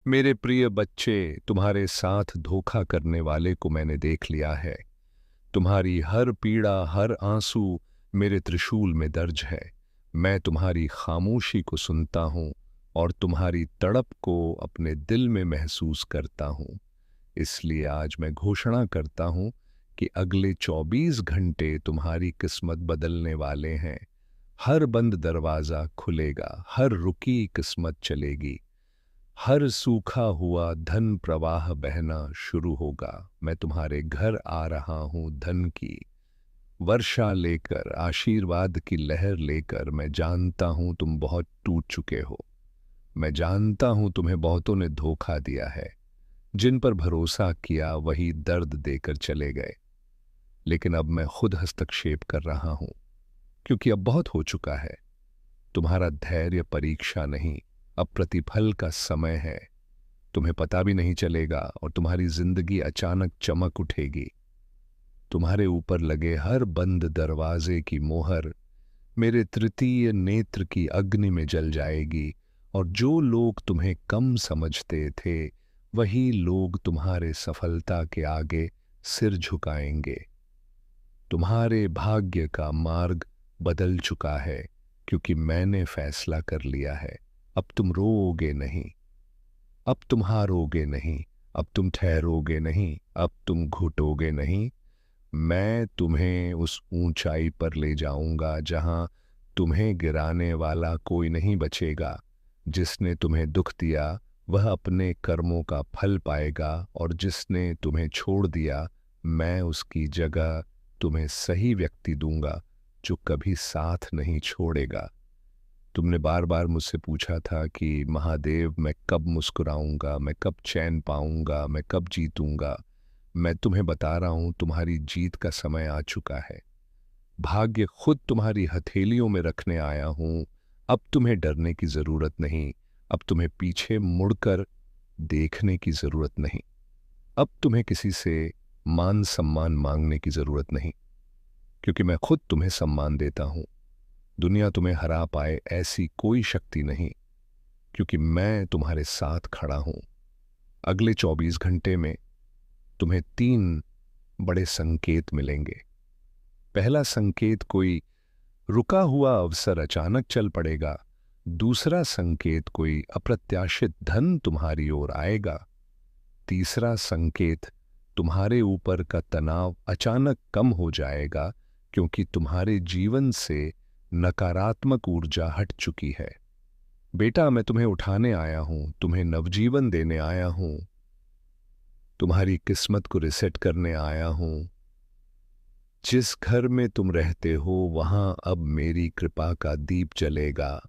मेरे प्रिय बच्चे, तुम्हारे साथ धोखा करने वाले को मैंने देख लिया है। तुम्हारी हर पीड़ा, हर आंसू मेरे त्रिशूल में दर्ज है। मैं तुम्हारी खामोशी को सुनता हूँ और तुम्हारी तड़प को अपने दिल में महसूस करता हूँ। इसलिए आज मैं घोषणा करता हूँ कि अगले 24 घंटे तुम्हारी किस्मत बदलने वाले हैं। हर बंद दरवाज़ा खुलेगा, हर रुकी किस्मत चलेगी, हर सूखा हुआ धन प्रवाह बहना शुरू होगा। मैं तुम्हारे घर आ रहा हूं धन की वर्षा लेकर, आशीर्वाद की लहर लेकर। मैं जानता हूं तुम बहुत टूट चुके हो। मैं जानता हूं तुम्हें बहुतों ने धोखा दिया है। जिन पर भरोसा किया वही दर्द देकर चले गए। लेकिन अब मैं खुद हस्तक्षेप कर रहा हूं, क्योंकि अब बहुत हो चुका है। तुम्हारा धैर्य परीक्षा नहीं, अब प्रतिफल का समय है। तुम्हें पता भी नहीं चलेगा और तुम्हारी जिंदगी अचानक चमक उठेगी। तुम्हारे ऊपर लगे हर बंद दरवाजे की मोहर मेरे तृतीय नेत्र की अग्नि में जल जाएगी, और जो लोग तुम्हें कम समझते थे वही लोग तुम्हारे सफलता के आगे सिर झुकाएंगे। तुम्हारे भाग्य का मार्ग बदल चुका है, क्योंकि मैंने फैसला कर लिया है। अब तुम रोओगे नहीं, अब तुम हारोगे नहीं, अब तुम ठहरोगे नहीं, अब तुम घुटोगे नहीं। मैं तुम्हें उस ऊंचाई पर ले जाऊंगा जहां तुम्हें गिराने वाला कोई नहीं बचेगा। जिसने तुम्हें दुख दिया वह अपने कर्मों का फल पाएगा, और जिसने तुम्हें छोड़ दिया मैं उसकी जगह तुम्हें सही व्यक्ति दूंगा जो कभी साथ नहीं छोड़ेगा। तुमने बार बार मुझसे पूछा था कि महादेव, मैं कब मुस्कुराऊंगा, मैं कब चैन पाऊंगा, मैं कब जीतूंगा। मैं तुम्हें बता रहा हूं, तुम्हारी जीत का समय आ चुका है। भाग्य खुद तुम्हारी हथेलियों में रखने आया हूं। अब तुम्हें डरने की जरूरत नहीं, अब तुम्हें पीछे मुड़कर देखने की जरूरत नहीं, अब तुम्हें किसी से मान सम्मान मांगने की जरूरत नहीं, क्योंकि मैं खुद तुम्हें सम्मान देता हूं। दुनिया तुम्हें हरा पाए ऐसी कोई शक्ति नहीं, क्योंकि मैं तुम्हारे साथ खड़ा हूं। अगले 24 घंटे में तुम्हें 3 बड़े संकेत मिलेंगे। पहला संकेत, कोई रुका हुआ अवसर अचानक चल पड़ेगा। दूसरा संकेत, कोई अप्रत्याशित धन तुम्हारी ओर आएगा। तीसरा संकेत, तुम्हारे ऊपर का तनाव अचानक कम हो जाएगा, क्योंकि तुम्हारे जीवन से नकारात्मक ऊर्जा हट चुकी है। बेटा, मैं तुम्हें उठाने आया हूं, तुम्हें नवजीवन देने आया हूं, तुम्हारी किस्मत को रिसेट करने आया हूं। जिस घर में तुम रहते हो वहां अब मेरी कृपा का दीप जलेगा।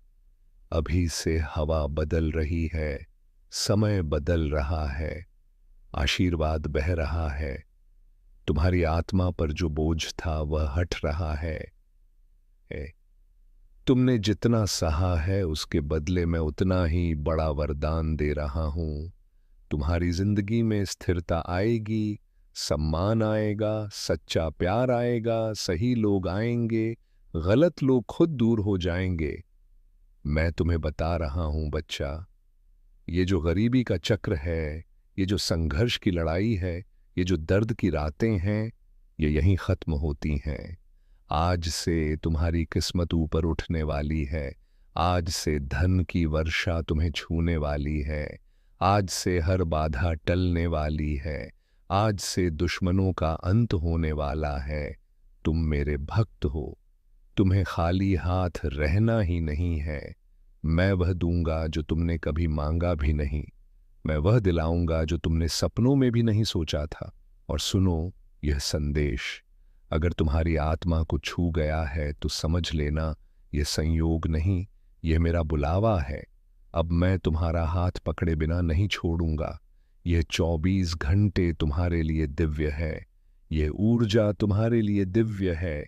अभी से हवा बदल रही है, समय बदल रहा है, आशीर्वाद बह रहा है। तुम्हारी आत्मा पर जो बोझ था वह हट रहा है। तुमने जितना सहा है उसके बदले मैं उतना ही बड़ा वरदान दे रहा हूं। तुम्हारी जिंदगी में स्थिरता आएगी, सम्मान आएगा, सच्चा प्यार आएगा, सही लोग आएंगे, गलत लोग खुद दूर हो जाएंगे। मैं तुम्हें बता रहा हूं बच्चा, ये जो गरीबी का चक्र है, ये जो संघर्ष की लड़ाई है, ये जो दर्द की रातें हैं, ये यहीं खत्म होती हैं। आज से तुम्हारी किस्मत ऊपर उठने वाली है। आज से धन की वर्षा तुम्हें छूने वाली है। आज से हर बाधा टलने वाली है। आज से दुश्मनों का अंत होने वाला है। तुम मेरे भक्त हो, तुम्हें खाली हाथ रहना ही नहीं है। मैं वह दूंगा जो तुमने कभी मांगा भी नहीं। मैं वह दिलाऊंगा जो तुमने सपनों में भी नहीं सोचा था। और सुनो यह संदेश, अगर तुम्हारी आत्मा को छू गया है तो समझ लेना, यह संयोग नहीं, यह मेरा बुलावा है। अब मैं तुम्हारा हाथ पकड़े बिना नहीं छोड़ूंगा। यह 24 घंटे तुम्हारे लिए दिव्य है। यह ऊर्जा तुम्हारे लिए दिव्य है।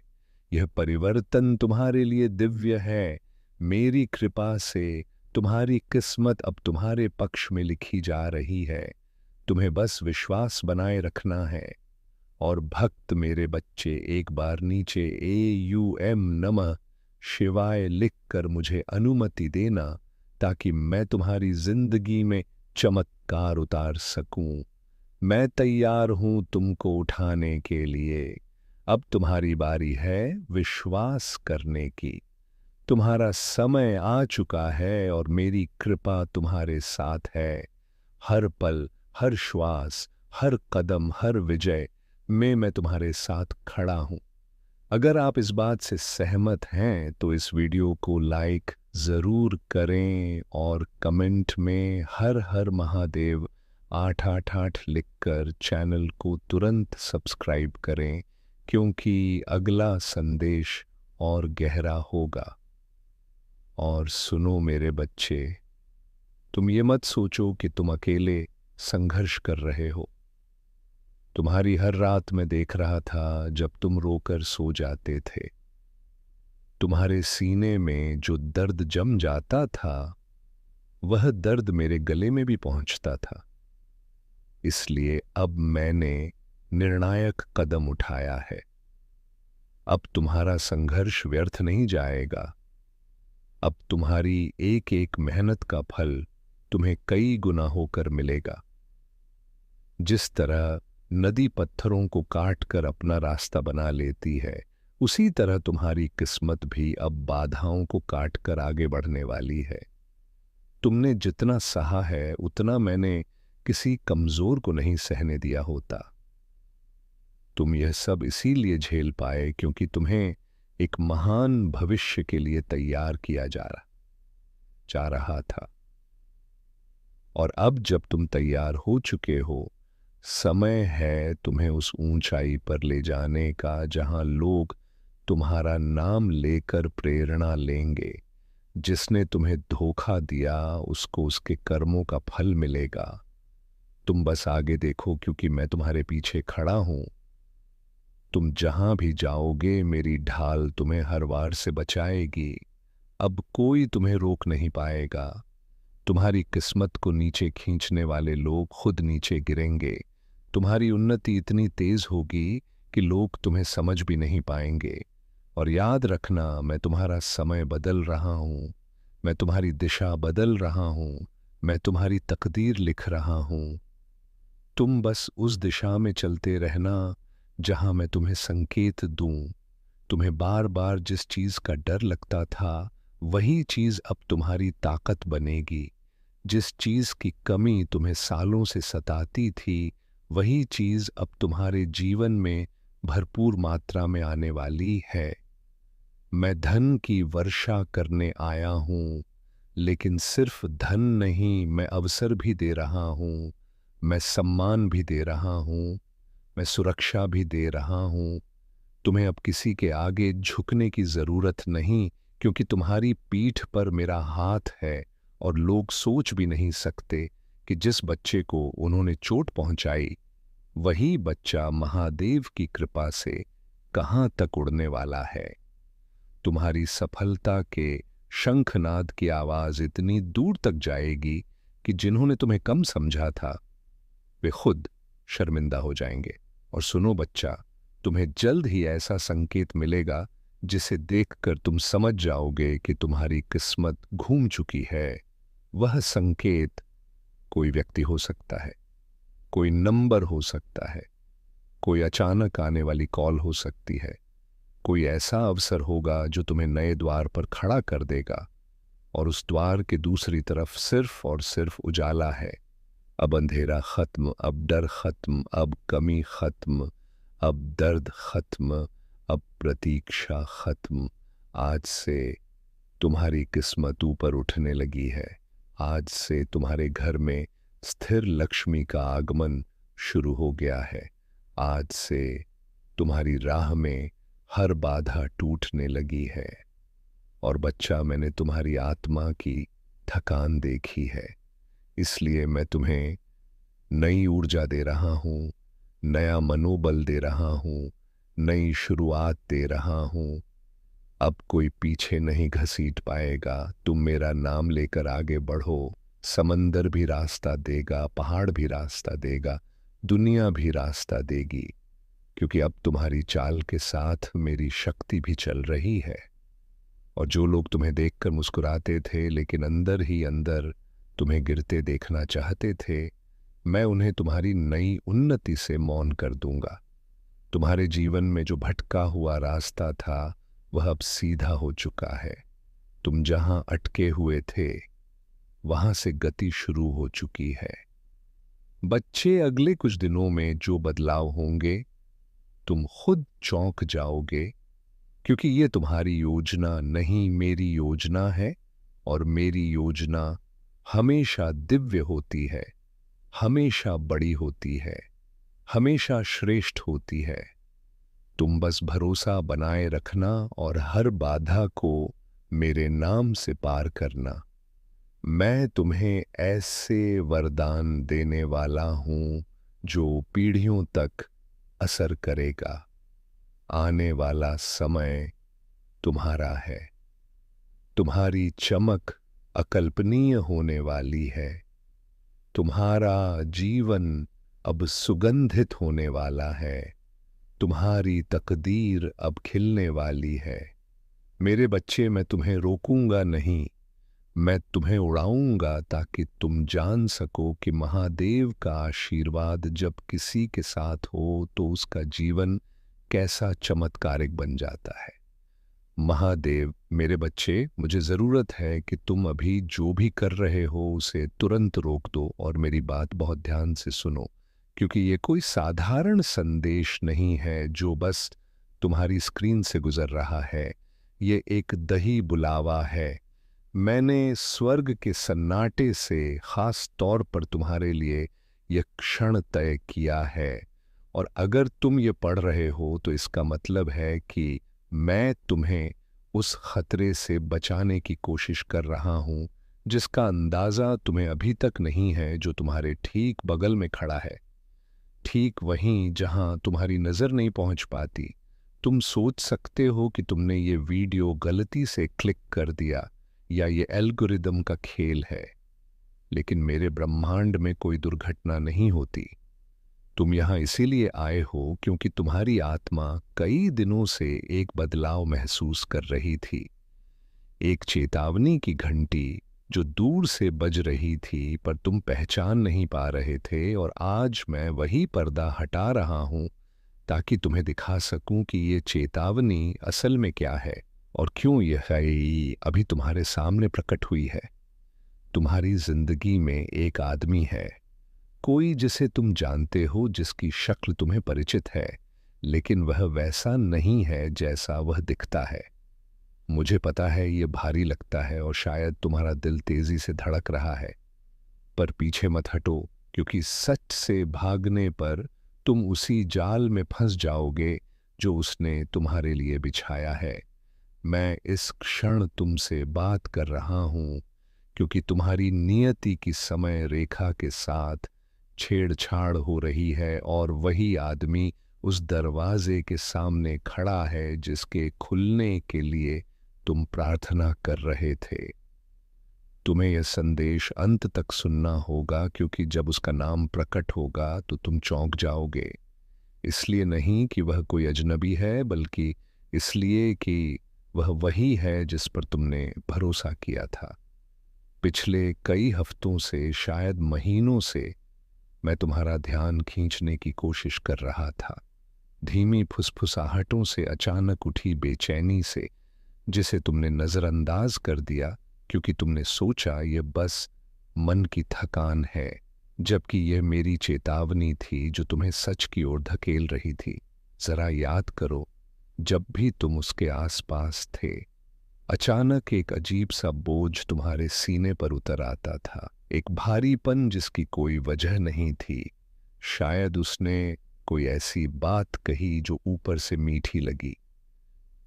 यह परिवर्तन तुम्हारे लिए दिव्य है। मेरी कृपा से तुम्हारी किस्मत अब तुम्हारे पक्ष में लिखी जा रही है। तुम्हें बस विश्वास बनाए रखना है। और भक्त मेरे बच्चे, एक बार नीचे AUM नमः शिवाय लिख कर मुझे अनुमति देना, ताकि मैं तुम्हारी जिंदगी में चमत्कार उतार सकूं। मैं तैयार हूं तुमको उठाने के लिए। अब तुम्हारी बारी है विश्वास करने की। तुम्हारा समय आ चुका है और मेरी कृपा तुम्हारे साथ है। हर पल, हर श्वास, हर कदम, हर विजय में मैं तुम्हारे साथ खड़ा हूं। अगर आप इस बात से सहमत हैं तो इस वीडियो को लाइक ज़रूर करें और कमेंट में हर हर महादेव 888 लिखकर चैनल को तुरंत सब्सक्राइब करें, क्योंकि अगला संदेश और गहरा होगा। और सुनो मेरे बच्चे, तुम ये मत सोचो कि तुम अकेले संघर्ष कर रहे हो। तुम्हारी हर रात मैं देख रहा था जब तुम रोकर सो जाते थे। तुम्हारे सीने में जो दर्द जम जाता था, वह दर्द मेरे गले में भी पहुंचता था। इसलिए अब मैंने निर्णायक कदम उठाया है। अब तुम्हारा संघर्ष व्यर्थ नहीं जाएगा। अब तुम्हारी एक एक मेहनत का फल तुम्हें कई गुना होकर मिलेगा। जिस तरह नदी पत्थरों को काट कर अपना रास्ता बना लेती है, उसी तरह तुम्हारी किस्मत भी अब बाधाओं को काट कर आगे बढ़ने वाली है। तुमने जितना सहा है उतना मैंने किसी कमजोर को नहीं सहने दिया होता। तुम यह सब इसीलिए झेल पाए क्योंकि तुम्हें एक महान भविष्य के लिए तैयार किया जा रहा था। और अब जब तुम तैयार हो चुके हो, समय है तुम्हें उस ऊंचाई पर ले जाने का जहां लोग तुम्हारा नाम लेकर प्रेरणा लेंगे। जिसने तुम्हें धोखा दिया उसको उसके कर्मों का फल मिलेगा। तुम बस आगे देखो, क्योंकि मैं तुम्हारे पीछे खड़ा हूं। तुम जहां भी जाओगे मेरी ढाल तुम्हें हर वार से बचाएगी। अब कोई तुम्हें रोक नहीं पाएगा। तुम्हारी किस्मत को नीचे खींचने वाले लोग खुद नीचे गिरेंगे। तुम्हारी उन्नति इतनी तेज होगी कि लोग तुम्हें समझ भी नहीं पाएंगे। और याद रखना, मैं तुम्हारा समय बदल रहा हूं। मैं तुम्हारी दिशा बदल रहा हूं। मैं तुम्हारी तकदीर लिख रहा हूं। तुम बस उस दिशा में चलते रहना जहां मैं तुम्हें संकेत दूं। तुम्हें बार बार जिस चीज का डर लगता था, वही चीज अब तुम्हारी ताकत बनेगी। जिस चीज की कमी तुम्हें सालों से सताती थी, वही चीज अब तुम्हारे जीवन में भरपूर मात्रा में आने वाली है। मैं धन की वर्षा करने आया हूं, लेकिन सिर्फ धन नहीं, मैं अवसर भी दे रहा हूं। मैं सम्मान भी दे रहा हूं। मैं सुरक्षा भी दे रहा हूं। तुम्हें अब किसी के आगे झुकने की जरूरत नहीं, क्योंकि तुम्हारी पीठ पर मेरा हाथ है। और लोग सोच भी नहीं सकते कि जिस बच्चे को उन्होंने चोट पहुंचाई, वही बच्चा महादेव की कृपा से कहां तक उड़ने वाला है। तुम्हारी सफलता के शंखनाद की आवाज इतनी दूर तक जाएगी कि जिन्होंने तुम्हें कम समझा था, वे खुद शर्मिंदा हो जाएंगे। और सुनो बच्चा, तुम्हें जल्द ही ऐसा संकेत मिलेगा जिसे देखकर तुम समझ जाओगे कि तुम्हारी किस्मत घूम चुकी है। वह संकेत कोई व्यक्ति हो सकता है, कोई नंबर हो सकता है, कोई अचानक आने वाली कॉल हो सकती है, कोई ऐसा अवसर होगा जो तुम्हें नए द्वार पर खड़ा कर देगा। और उस द्वार के दूसरी तरफ सिर्फ और सिर्फ उजाला है। अब अंधेरा खत्म, अब डर खत्म, अब कमी खत्म, अब दर्द खत्म, अब प्रतीक्षा खत्म। आज से तुम्हारी किस्मत ऊपर उठने लगी है। आज से तुम्हारे घर में स्थिर लक्ष्मी का आगमन शुरू हो गया है। आज से तुम्हारी राह में हर बाधा टूटने लगी है। और बच्चा, मैंने तुम्हारी आत्मा की थकान देखी है, इसलिए मैं तुम्हें नई ऊर्जा दे रहा हूँ, नया मनोबल दे रहा हूँ, नई शुरुआत दे रहा हूँ। अब कोई पीछे नहीं घसीट पाएगा। तुम मेरा नाम लेकर आगे बढ़ो। समंदर भी रास्ता देगा, पहाड़ भी रास्ता देगा, दुनिया भी रास्ता देगी, क्योंकि अब तुम्हारी चाल के साथ मेरी शक्ति भी चल रही है। और जो लोग तुम्हें देखकर मुस्कुराते थे, लेकिन अंदर ही अंदर तुम्हें गिरते देखना चाहते थे, मैं उन्हें तुम्हारी नई उन्नति से मौन कर दूंगा। तुम्हारे जीवन में जो भटका हुआ रास्ता था वह अब सीधा हो चुका है। तुम जहां अटके हुए थे वहां से गति शुरू हो चुकी है। बच्चे, अगले कुछ दिनों में जो बदलाव होंगे तुम खुद चौंक जाओगे, क्योंकि ये तुम्हारी योजना नहीं, मेरी योजना है। और मेरी योजना हमेशा दिव्य होती है, हमेशा बड़ी होती है, हमेशा श्रेष्ठ होती है। तुम बस भरोसा बनाए रखना और हर बाधा को मेरे नाम से पार करना। मैं तुम्हें ऐसे वरदान देने वाला हूं जो पीढ़ियों तक असर करेगा। आने वाला समय तुम्हारा है। तुम्हारी चमक अकल्पनीय होने वाली है। तुम्हारा जीवन अब सुगंधित होने वाला है। तुम्हारी तकदीर अब खिलने वाली है। मेरे बच्चे, मैं तुम्हें रोकूंगा नहीं, मैं तुम्हें उड़ाऊंगा ताकि तुम जान सको कि महादेव का आशीर्वाद जब किसी के साथ हो तो उसका जीवन कैसा चमत्कारिक बन जाता है। महादेव, मेरे बच्चे, मुझे ज़रूरत है कि तुम अभी जो भी कर रहे हो उसे तुरंत रोक दो और मेरी बात बहुत ध्यान से सुनो, क्योंकि ये कोई साधारण संदेश नहीं है जो बस तुम्हारी स्क्रीन से गुजर रहा है। ये एक दही बुलावा है। मैंने स्वर्ग के सन्नाटे से खास तौर पर तुम्हारे लिए यह क्षण तय किया है। और अगर तुम ये पढ़ रहे हो तो इसका मतलब है कि मैं तुम्हें उस खतरे से बचाने की कोशिश कर रहा हूं जिसका अंदाजा तुम्हें अभी तक नहीं है, जो तुम्हारे ठीक बगल में खड़ा है, ठीक वहीं जहां तुम्हारी नजर नहीं पहुंच पाती। तुम सोच सकते हो कि तुमने ये वीडियो गलती से क्लिक कर दिया या ये एल्गोरिदम का खेल है, लेकिन मेरे ब्रह्मांड में कोई दुर्घटना नहीं होती। तुम यहां इसीलिए आए हो क्योंकि तुम्हारी आत्मा कई दिनों से एक बदलाव महसूस कर रही थी। एक चेतावनी की घंटी जो दूर से बज रही थी पर तुम पहचान नहीं पा रहे थे। और आज मैं वही पर्दा हटा रहा हूं ताकि तुम्हें दिखा सकूं कि ये चेतावनी असल में क्या है और क्यों यह अभी तुम्हारे सामने प्रकट हुई है। तुम्हारी जिंदगी में एक आदमी है, कोई जिसे तुम जानते हो, जिसकी शक्ल तुम्हें परिचित है, लेकिन वह वैसा नहीं है जैसा वह दिखता है। मुझे पता है ये भारी लगता है और शायद तुम्हारा दिल तेजी से धड़क रहा है, पर पीछे मत हटो, क्योंकि सच से भागने पर तुम उसी जाल में फंस जाओगे जो उसने तुम्हारे लिए बिछाया है। मैं इस क्षण तुमसे बात कर रहा हूं क्योंकि तुम्हारी नियति की समय रेखा के साथ छेड़छाड़ हो रही है और वही आदमी उस दरवाजे के सामने खड़ा है जिसके खुलने के लिए तुम प्रार्थना कर रहे थे। तुम्हें यह संदेश अंत तक सुनना होगा, क्योंकि जब उसका नाम प्रकट होगा तो तुम चौंक जाओगे। इसलिए नहीं कि वह कोई अजनबी है, बल्कि इसलिए कि वह वही है जिस पर तुमने भरोसा किया था। पिछले कई हफ्तों से, शायद महीनों से, मैं तुम्हारा ध्यान खींचने की कोशिश कर रहा था। धीमी फुसफुसाहटों से, अचानक उठी बेचैनी से, जिसे तुमने नजरअंदाज कर दिया क्योंकि तुमने सोचा यह बस मन की थकान है, जबकि यह मेरी चेतावनी थी जो तुम्हें सच की ओर धकेल रही थी। जरा याद करो, जब भी तुम उसके आसपास थे, अचानक एक अजीब सा बोझ तुम्हारे सीने पर उतर आता था, एक भारीपन जिसकी कोई वजह नहीं थी। शायद उसने कोई ऐसी बात कही जो ऊपर से मीठी लगी,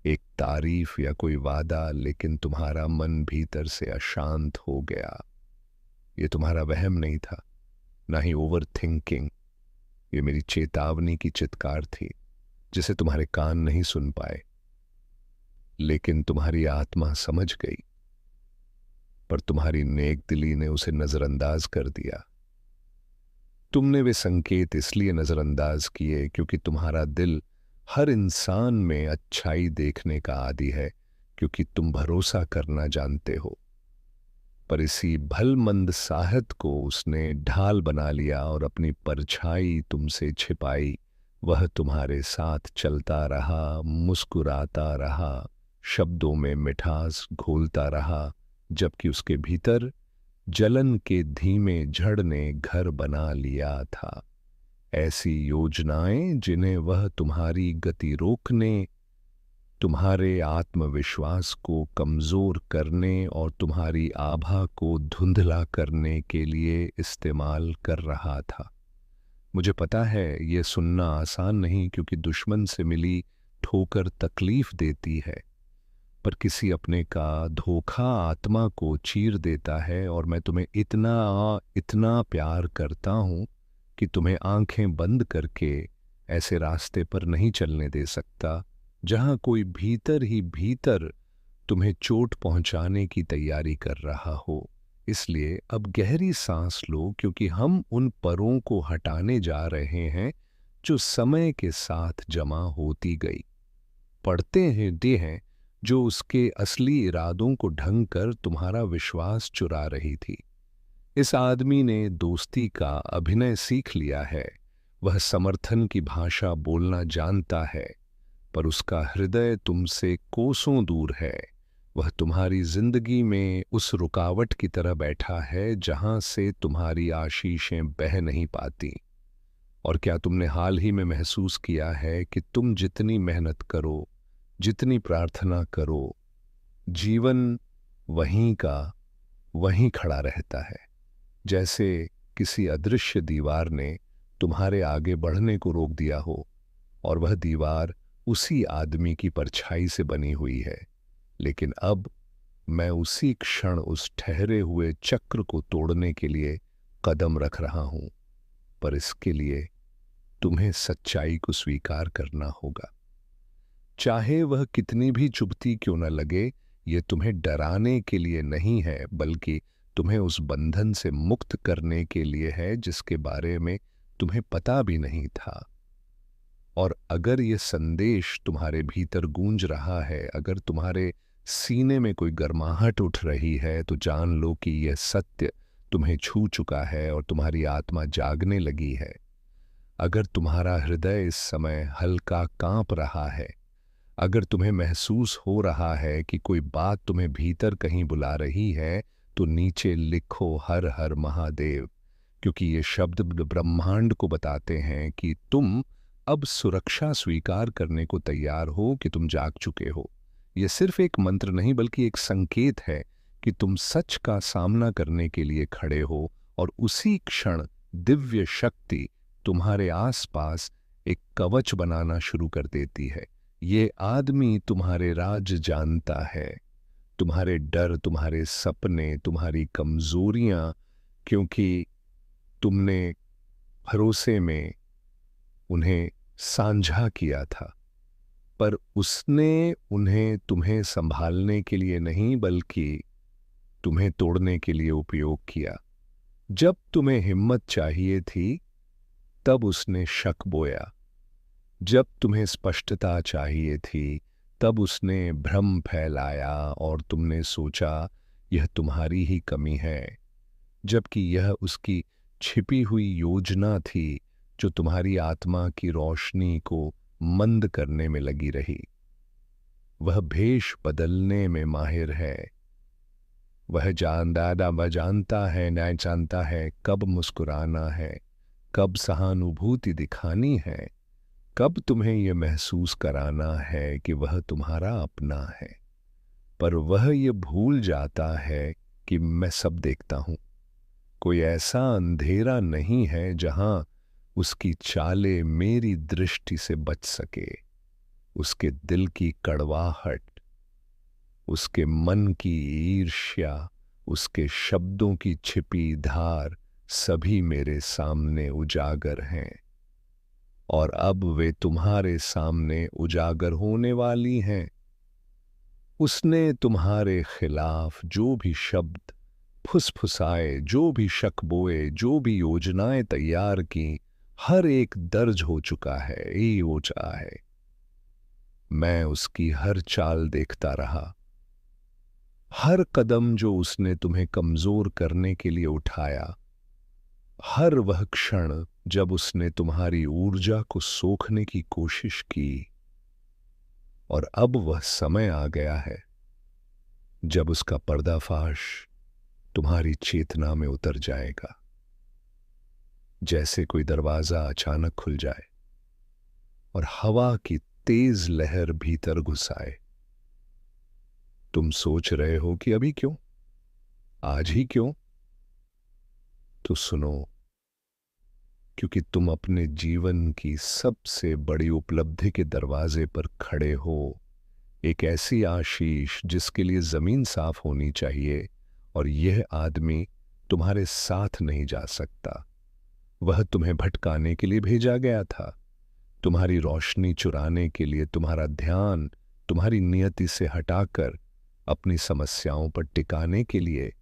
एक तारीफ या कोई वादा, लेकिन तुम्हारा मन भीतर से अशांत हो गया। ये तुम्हारा वहम नहीं था, ना ही ओवर थिंकिंग। ये मेरी चेतावनी की चित्कार थी जिसे तुम्हारे कान नहीं सुन पाए, लेकिन तुम्हारी आत्मा समझ गई। पर तुम्हारी नेक दिली ने उसे नजरअंदाज कर दिया। तुमने वे संकेत इसलिए नजरअंदाज किए क्योंकि तुम्हारा दिल हर इंसान में अच्छाई देखने का आदी है, क्योंकि तुम भरोसा करना जानते हो। पर इसी भलमंद साहत को उसने ढाल बना लिया और अपनी परछाई तुमसे छिपाई। वह तुम्हारे साथ चलता रहा, मुस्कुराता रहा, शब्दों में मिठास घोलता रहा, जबकि उसके भीतर जलन के धीमे झड़ ने घर बना लिया था। ऐसी योजनाएं जिन्हें वह तुम्हारी गति रोकने, तुम्हारे आत्मविश्वास को कमजोर करने और तुम्हारी आभा को धुंधला करने के लिए इस्तेमाल कर रहा था। मुझे पता है यह सुनना आसान नहीं, क्योंकि दुश्मन से मिली ठोकर तकलीफ देती है, पर किसी अपने का धोखा आत्मा को चीर देता है। और मैं तुम्हें इतना इतना प्यार करता हूं कि तुम्हें आंखें बंद करके ऐसे रास्ते पर नहीं चलने दे सकता जहां कोई भीतर ही भीतर तुम्हें चोट पहुंचाने की तैयारी कर रहा हो। इसलिए अब गहरी सांस लो, क्योंकि हम उन परों को हटाने जा रहे हैं जो समय के साथ जमा होती गई। पढ़ते हैं जो उसके असली इरादों को ढंग कर तुम्हारा विश्वास चुरा रही थी। इस आदमी ने दोस्ती का अभिनय सीख लिया है। वह समर्थन की भाषा बोलना जानता है, पर उसका हृदय तुमसे कोसों दूर है। वह तुम्हारी जिंदगी में उस रुकावट की तरह बैठा है जहां से तुम्हारी आशीषें बह नहीं पाती। और क्या तुमने हाल ही में महसूस किया है कि तुम जितनी मेहनत करो, जितनी प्रार्थना करो, जीवन वहीं का वहीं खड़ा रहता है, जैसे किसी अदृश्य दीवार ने तुम्हारे आगे बढ़ने को रोक दिया हो, और वह दीवार उसी आदमी की परछाई से बनी हुई है। लेकिन अब मैं उसी क्षण उस ठहरे हुए चक्र को तोड़ने के लिए कदम रख रहा हूं, पर इसके लिए तुम्हें सच्चाई को स्वीकार करना होगा। चाहे वह कितनी भी चुभती क्यों न लगे, यह तुम्हें डराने के लिए नहीं है, बल्कि तुम्हें उस बंधन से मुक्त करने के लिए है जिसके बारे में तुम्हें पता भी नहीं था। और अगर यह संदेश तुम्हारे भीतर गूंज रहा है, अगर तुम्हारे सीने में कोई गर्माहट उठ रही है, तो जान लो कि यह सत्य तुम्हें छू चुका है और तुम्हारी आत्मा जागने लगी है। अगर तुम्हारा हृदय इस समय हल्का कांप रहा है, अगर तुम्हें महसूस हो रहा है कि कोई बात तुम्हें भीतर कहीं बुला रही है, तो नीचे लिखो हर हर महादेव, क्योंकि ये शब्द ब्रह्मांड को बताते हैं कि तुम अब सुरक्षा स्वीकार करने को तैयार हो, कि तुम जाग चुके हो। यह सिर्फ एक मंत्र नहीं, बल्कि एक संकेत है कि तुम सच का सामना करने के लिए खड़े हो, और उसी क्षण दिव्य शक्ति तुम्हारे आसपास एक कवच बनाना शुरू कर देती है। ये आदमी तुम्हारे राज जानता है, तुम्हारे डर, तुम्हारे सपने, तुम्हारी कमजोरियां, क्योंकि तुमने भरोसे में उन्हें साझा किया था। पर उसने उन्हें तुम्हें संभालने के लिए नहीं, बल्कि तुम्हें तोड़ने के लिए उपयोग किया। जब तुम्हें हिम्मत चाहिए थी, तब उसने शक बोया। जब तुम्हें स्पष्टता चाहिए थी, तब उसने भ्रम फैलाया और तुमने सोचा यह तुम्हारी ही कमी है, जबकि यह उसकी छिपी हुई योजना थी जो तुम्हारी आत्मा की रोशनी को मंद करने में लगी रही। वह भेष बदलने में माहिर है। वह जानता है कब मुस्कुराना है, कब सहानुभूति दिखानी है, कब तुम्हें यह महसूस कराना है कि वह तुम्हारा अपना है। पर वह ये भूल जाता है कि मैं सब देखता हूं। कोई ऐसा अंधेरा नहीं है जहां उसकी चालें मेरी दृष्टि से बच सके। उसके दिल की कड़वाहट, उसके मन की ईर्ष्या, उसके शब्दों की छिपी धार, सभी मेरे सामने उजागर हैं, और अब वे तुम्हारे सामने उजागर होने वाली हैं। उसने तुम्हारे खिलाफ जो भी शब्द फुसफुसाए, जो भी शक बोए, जो भी योजनाएं तैयार की, हर एक दर्ज हो चुका है, ये हो चुका है। मैं उसकी हर चाल देखता रहा। हर कदम जो उसने तुम्हें कमजोर करने के लिए उठाया, हर वह क्षण जब उसने तुम्हारी ऊर्जा को सोखने की कोशिश की, और अब वह समय आ गया है जब उसका पर्दाफाश तुम्हारी चेतना में उतर जाएगा। जैसे कोई दरवाजा अचानक खुल जाए और हवा की तेज लहर भीतर घुस आए। तुम सोच रहे हो कि अभी क्यों, आज ही क्यों? तो सुनो, क्योंकि तुम अपने जीवन की सबसे बड़ी उपलब्धि के दरवाजे पर खड़े हो। एक ऐसी आशीष जिसके लिए जमीन साफ होनी चाहिए, और यह आदमी तुम्हारे साथ नहीं जा सकता। वह तुम्हें भटकाने के लिए भेजा गया था, तुम्हारी रोशनी चुराने के लिए, तुम्हारा ध्यान तुम्हारी नियति से हटाकर अपनी समस्याओं पर टिकाने के लिए।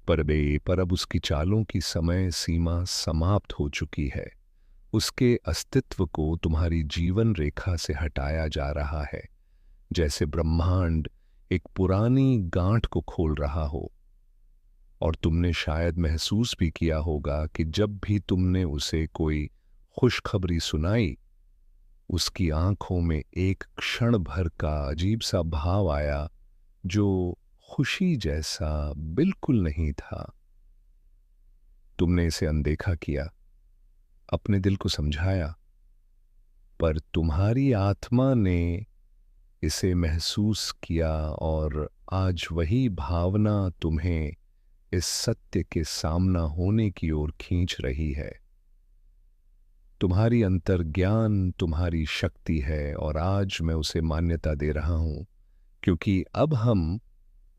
पर अब उसकी चालों की समय सीमा समाप्त हो चुकी है। उसके अस्तित्व को तुम्हारी जीवन रेखा से हटाया जा रहा है, जैसे ब्रह्मांड एक पुरानी गांठ को खोल रहा हो। और तुमने शायद महसूस भी किया होगा कि जब भी तुमने उसे कोई खुशखबरी सुनाई, उसकी आंखों में एक क्षण भर का अजीब सा भाव आया, जो खुशी जैसा बिल्कुल नहीं था। तुमने इसे अनदेखा किया, अपने दिल को समझाया, पर तुम्हारी आत्मा ने इसे महसूस किया, और आज वही भावना तुम्हें इस सत्य के सामना होने की ओर खींच रही है। तुम्हारी अंतर्ज्ञान तुम्हारी शक्ति है, और आज मैं उसे मान्यता दे रहा हूं, क्योंकि अब हम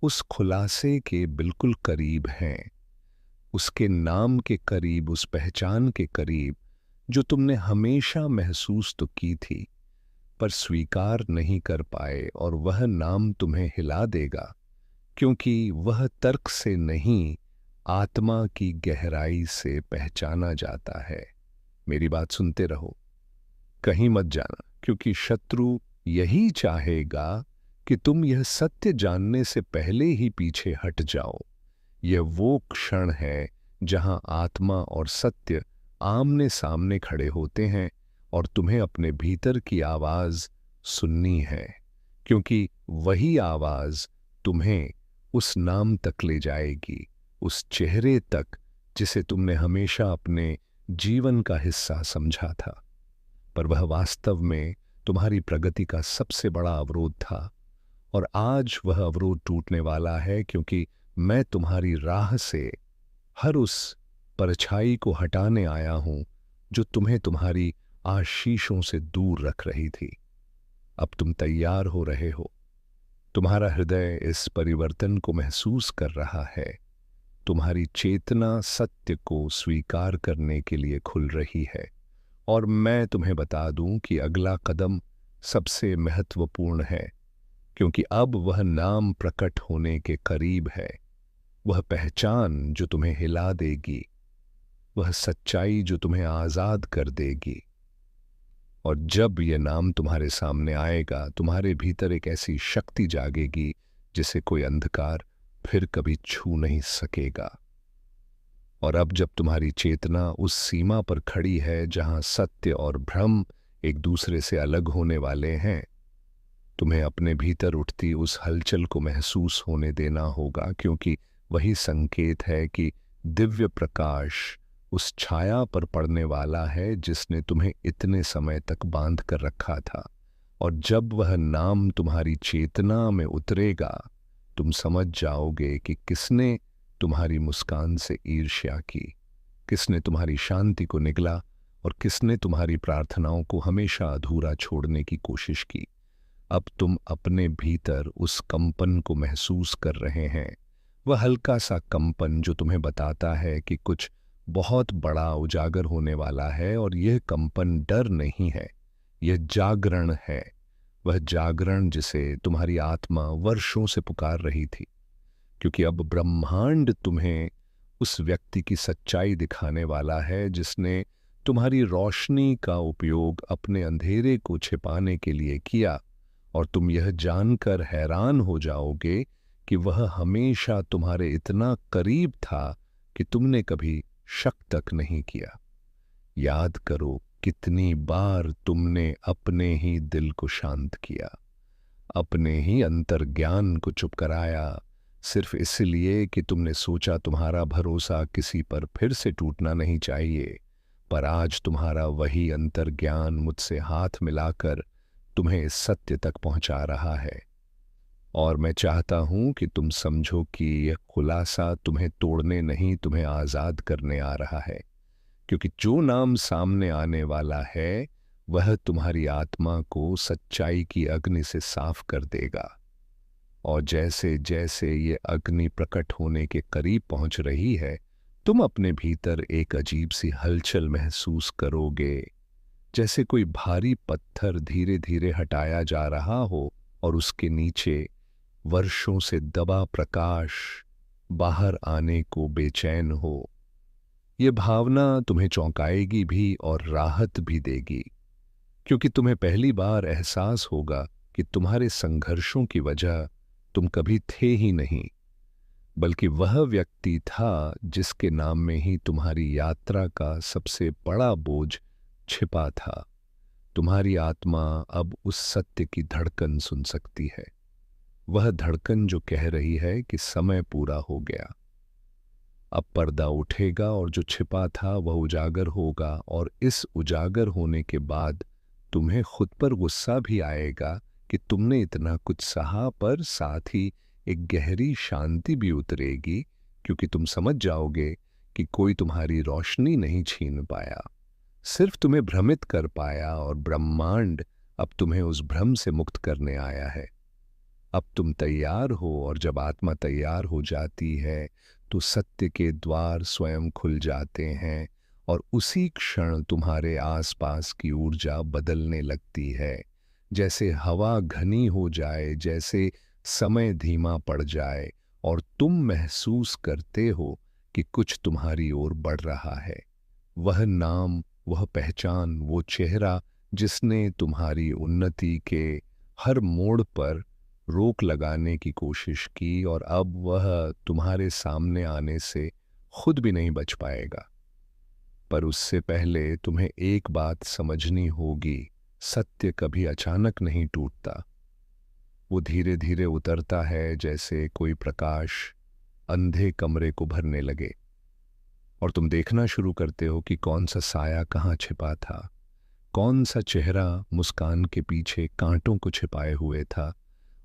उस खुलासे के बिल्कुल करीब हैं, उसके नाम के करीब, उस पहचान के करीब जो तुमने हमेशा महसूस तो की थी पर स्वीकार नहीं कर पाए। और वह नाम तुम्हें हिला देगा, क्योंकि वह तर्क से नहीं, आत्मा की गहराई से पहचाना जाता है। मेरी बात सुनते रहो, कहीं मत जाना, क्योंकि शत्रु यही चाहेगा कि तुम यह सत्य जानने से पहले ही पीछे हट जाओ। यह वो क्षण है जहां आत्मा और सत्य आमने सामने खड़े होते हैं, और तुम्हें अपने भीतर की आवाज सुननी है, क्योंकि वही आवाज तुम्हें उस नाम तक ले जाएगी, उस चेहरे तक जिसे तुमने हमेशा अपने जीवन का हिस्सा समझा था। पर वह वास्तव में तुम्हारी प्रगति का सबसे बड़ा अवरोध था, और आज वह अवरोध टूटने वाला है, क्योंकि मैं तुम्हारी राह से हर उस परछाई को हटाने आया हूं जो तुम्हें तुम्हारी आशीषों से दूर रख रही थी। अब तुम तैयार हो रहे हो, तुम्हारा हृदय इस परिवर्तन को महसूस कर रहा है, तुम्हारी चेतना सत्य को स्वीकार करने के लिए खुल रही है। और मैं तुम्हें बता दूं कि अगला कदम सबसे महत्वपूर्ण है, क्योंकि अब वह नाम प्रकट होने के करीब है, वह पहचान जो तुम्हें हिला देगी, वह सच्चाई जो तुम्हें आजाद कर देगी। और जब यह नाम तुम्हारे सामने आएगा, तुम्हारे भीतर एक ऐसी शक्ति जागेगी जिसे कोई अंधकार फिर कभी छू नहीं सकेगा। और अब जब तुम्हारी चेतना उस सीमा पर खड़ी है जहां सत्य और भ्रम एक दूसरे से अलग होने वाले हैं, तुम्हें अपने भीतर उठती उस हलचल को महसूस होने देना होगा, क्योंकि वही संकेत है कि दिव्य प्रकाश उस छाया पर पड़ने वाला है जिसने तुम्हें इतने समय तक बांध कर रखा था। और जब वह नाम तुम्हारी चेतना में उतरेगा, तुम समझ जाओगे कि किसने तुम्हारी मुस्कान से ईर्ष्या की, किसने तुम्हारी शांति को निगला, और किसने तुम्हारी प्रार्थनाओं को हमेशा अधूरा छोड़ने की कोशिश की। अब तुम अपने भीतर उस कंपन को महसूस कर रहे हैं, वह हल्का सा कंपन जो तुम्हें बताता है कि कुछ बहुत बड़ा उजागर होने वाला है। और यह कंपन डर नहीं है, यह जागरण है, वह जागरण जिसे तुम्हारी आत्मा वर्षों से पुकार रही थी, क्योंकि अब ब्रह्मांड तुम्हें उस व्यक्ति की सच्चाई दिखाने वाला है जिसने तुम्हारी रोशनी का उपयोग अपने अंधेरे को छिपाने के लिए किया। और तुम यह जानकर हैरान हो जाओगे कि वह हमेशा तुम्हारे इतना करीब था कि तुमने कभी शक तक नहीं किया। याद करो कितनी बार तुमने अपने ही दिल को शांत किया, अपने ही अंतर्ज्ञान को चुप कराया, सिर्फ इसलिए कि तुमने सोचा तुम्हारा भरोसा किसी पर फिर से टूटना नहीं चाहिए। पर आज तुम्हारा वही अंतर्ज्ञान मुझसे हाथ मिलाकर तुम्हें इस सत्य तक पहुंचा रहा है। और मैं चाहता हूं कि तुम समझो कि यह खुलासा तुम्हें तोड़ने नहीं, तुम्हें आजाद करने आ रहा है। क्योंकि जो नाम सामने आने वाला है वह तुम्हारी आत्मा को सच्चाई की अग्नि से साफ कर देगा। और जैसे जैसे ये अग्नि प्रकट होने के करीब पहुंच रही है, तुम अपने भीतर एक अजीब सी हलचल महसूस करोगे, जैसे कोई भारी पत्थर धीरे धीरे हटाया जा रहा हो और उसके नीचे वर्षों से दबा प्रकाश बाहर आने को बेचैन हो। ये भावना तुम्हें चौंकाएगी भी और राहत भी देगी, क्योंकि तुम्हें पहली बार एहसास होगा कि तुम्हारे संघर्षों की वजह तुम कभी थे ही नहीं, बल्कि वह व्यक्ति था जिसके नाम में ही तुम्हारी यात्रा का सबसे बड़ा बोझ छिपा था। तुम्हारी आत्मा अब उस सत्य की धड़कन सुन सकती है, वह धड़कन जो कह रही है कि समय पूरा हो गया। अब पर्दा उठेगा और जो छिपा था वह उजागर होगा, और इस उजागर होने के बाद तुम्हें खुद पर गुस्सा भी आएगा कि तुमने इतना कुछ सहा, पर साथ ही एक गहरी शांति भी उतरेगी, क्योंकि तुम समझ जाओगे कि कोई तुम्हारी रोशनी नहीं छीन पाया, सिर्फ तुम्हें भ्रमित कर पाया, और ब्रह्मांड अब तुम्हें उस भ्रम से मुक्त करने आया है। अब तुम तैयार हो, और जब आत्मा तैयार हो जाती है तो सत्य के द्वार स्वयं खुल जाते हैं, और उसी क्षण तुम्हारे आसपास की ऊर्जा बदलने लगती है। जैसे हवा घनी हो जाए, जैसे समय धीमा पड़ जाए, और तुम महसूस करते हो कि कुछ तुम्हारी ओर बढ़ रहा है। वह नाम, वह पहचान, वो चेहरा जिसने तुम्हारी उन्नति के हर मोड़ पर रोक लगाने की कोशिश की, और अब वह तुम्हारे सामने आने से खुद भी नहीं बच पाएगा। पर उससे पहले तुम्हें एक बात समझनी होगी, सत्य कभी अचानक नहीं टूटता। वो धीरे धीरे उतरता है, जैसे कोई प्रकाश अंधे कमरे को भरने लगे, और तुम देखना शुरू करते हो कि कौन सा साया कहाँ छिपा था, कौन सा चेहरा मुस्कान के पीछे कांटों को छिपाए हुए था।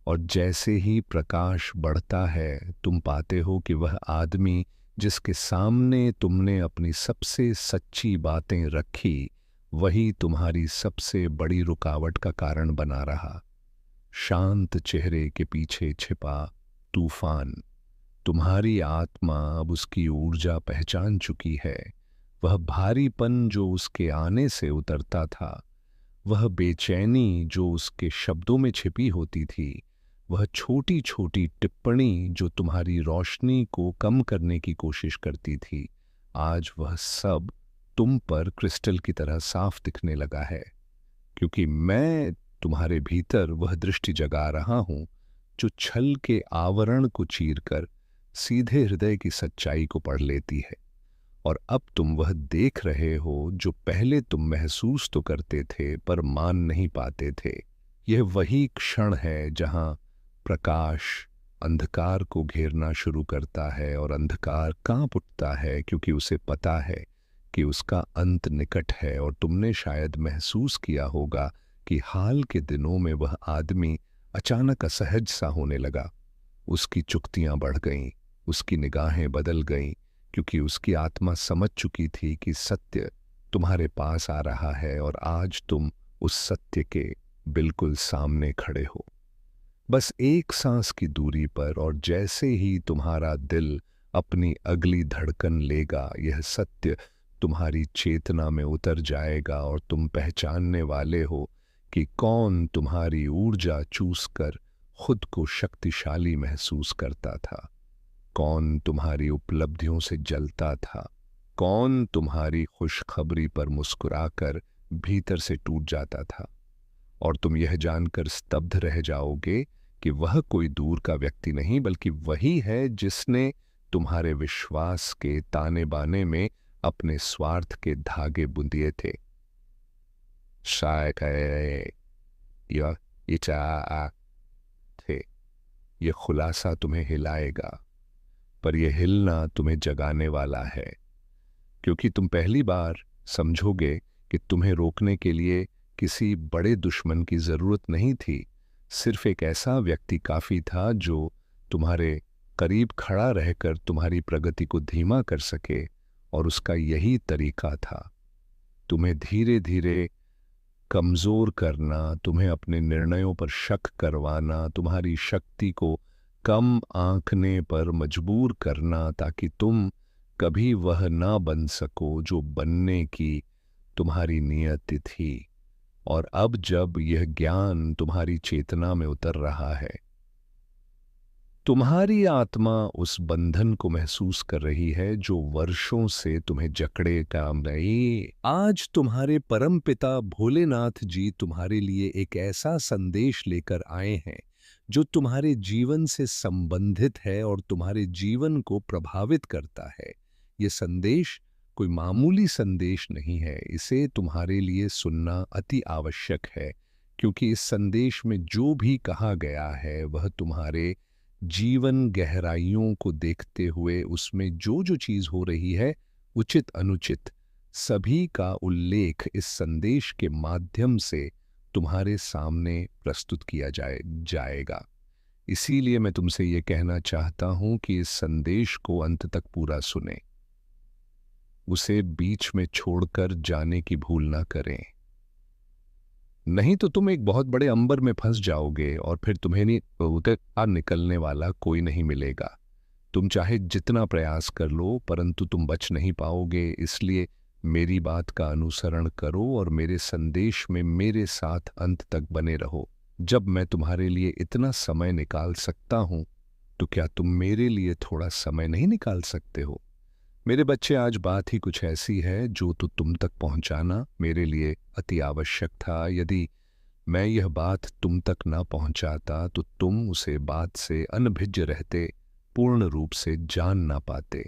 और जैसे ही प्रकाश बढ़ता है, तुम पाते हो कि वह आदमी जिसके सामने तुमने अपनी सबसे सच्ची बातें रखी, वही तुम्हारी सबसे बड़ी रुकावट का कारण बना रहा। शांत चेहरे के पीछे छिपा तूफान। तुम्हारी आत्मा अब उसकी ऊर्जा पहचान चुकी है। वह भारीपन जो उसके आने से उतरता था, वह बेचैनी जो उसके शब्दों में छिपी होती थी, वह छोटी छोटी टिप्पणी जो तुम्हारी रोशनी को कम करने की कोशिश करती थी, आज वह सब तुम पर क्रिस्टल की तरह साफ दिखने लगा है। क्योंकि मैं तुम्हारे भीतर वह दृष्टि जगा रहा हूं जो छल के आवरण को चीरकर सीधे हृदय की सच्चाई को पढ़ लेती है। और अब तुम वह देख रहे हो जो पहले तुम महसूस तो करते थे पर मान नहीं पाते थे। यह वही क्षण है जहां प्रकाश अंधकार को घेरना शुरू करता है, और अंधकार कांप उठता है क्योंकि उसे पता है कि उसका अंत निकट है। और तुमने शायद महसूस किया होगा कि हाल के दिनों में वह आदमी अचानक असहज सा होने लगा। उसकी चुक्तियां बढ़ गईं, उसकी निगाहें बदल गईं, क्योंकि उसकी आत्मा समझ चुकी थी कि सत्य तुम्हारे पास आ रहा है, और आज तुम उस सत्य के बिल्कुल सामने खड़े हो, बस एक सांस की दूरी पर। और जैसे ही तुम्हारा दिल अपनी अगली धड़कन लेगा, यह सत्य तुम्हारी चेतना में उतर जाएगा, और तुम पहचानने वाले हो कि कौन तुम्हारी ऊर्जा चूस कर खुद को शक्तिशाली महसूस करता था, कौन तुम्हारी उपलब्धियों से जलता था, कौन तुम्हारी खुशखबरी पर मुस्कुराकर भीतर से टूट जाता था। और तुम यह जानकर स्तब्ध रह जाओगे कि वह कोई दूर का व्यक्ति नहीं बल्कि वही है जिसने तुम्हारे विश्वास के ताने बाने में अपने स्वार्थ के धागे बुंदिए थे। शायद यह इचा थे। यह खुलासा तुम्हें हिलाएगा, पर यह हिलना तुम्हें जगाने वाला है, क्योंकि तुम पहली बार समझोगे कि तुम्हें रोकने के लिए किसी बड़े दुश्मन की जरूरत नहीं थी। सिर्फ एक ऐसा व्यक्ति काफी था जो तुम्हारे करीब खड़ा रहकर तुम्हारी प्रगति को धीमा कर सके, और उसका यही तरीका था, तुम्हें धीरे धीरे कमजोर करना, तुम्हें अपने निर्णयों पर शक करवाना, तुम्हारी शक्ति को कम आंकने पर मजबूर करना, ताकि तुम कभी वह ना बन सको जो बनने की तुम्हारी नियति थी। और अब जब यह ज्ञान तुम्हारी चेतना में उतर रहा है, तुम्हारी आत्मा उस बंधन को महसूस कर रही है जो वर्षों से तुम्हें जकड़े काम रही। आज तुम्हारे परमपिता भोलेनाथ जी तुम्हारे लिए एक ऐसा संदेश लेकर आए हैं जो तुम्हारे जीवन से संबंधित है और तुम्हारे जीवन को प्रभावित करता है। ये संदेश कोई मामूली संदेश नहीं है, इसे तुम्हारे लिए सुनना अति आवश्यक है, क्योंकि इस संदेश में जो भी कहा गया है वह तुम्हारे जीवन गहराइयों को देखते हुए उसमें जो जो चीज हो रही है, उचित अनुचित सभी का उल्लेख इस संदेश के माध्यम से तुम्हारे सामने प्रस्तुत किया जाएगा। इसीलिए मैं तुमसे ये कहना चाहता हूं कि इस संदेश को अंत तक पूरा सुने, उसे बीच में छोड़कर जाने की भूल ना करें, नहीं तो तुम एक बहुत बड़े अंबर में फंस जाओगे और फिर तुम्हें उतर निकलने वाला कोई नहीं मिलेगा। तुम चाहे जितना प्रयास कर लो परंतु तुम बच नहीं पाओगे। इसलिए मेरी बात का अनुसरण करो और मेरे संदेश में मेरे साथ अंत तक बने रहो। जब मैं तुम्हारे लिए इतना समय निकाल सकता हूं तो क्या तुम मेरे लिए थोड़ा समय नहीं निकाल सकते हो? मेरे बच्चे, आज बात ही कुछ ऐसी है जो तो तुम तक पहुंचाना मेरे लिए अति आवश्यक था। यदि मैं यह बात तुम तक ना पहुंचाता तो तुम उसे बात से अनभिज्ञ रहते, पूर्ण रूप से जान ना पाते।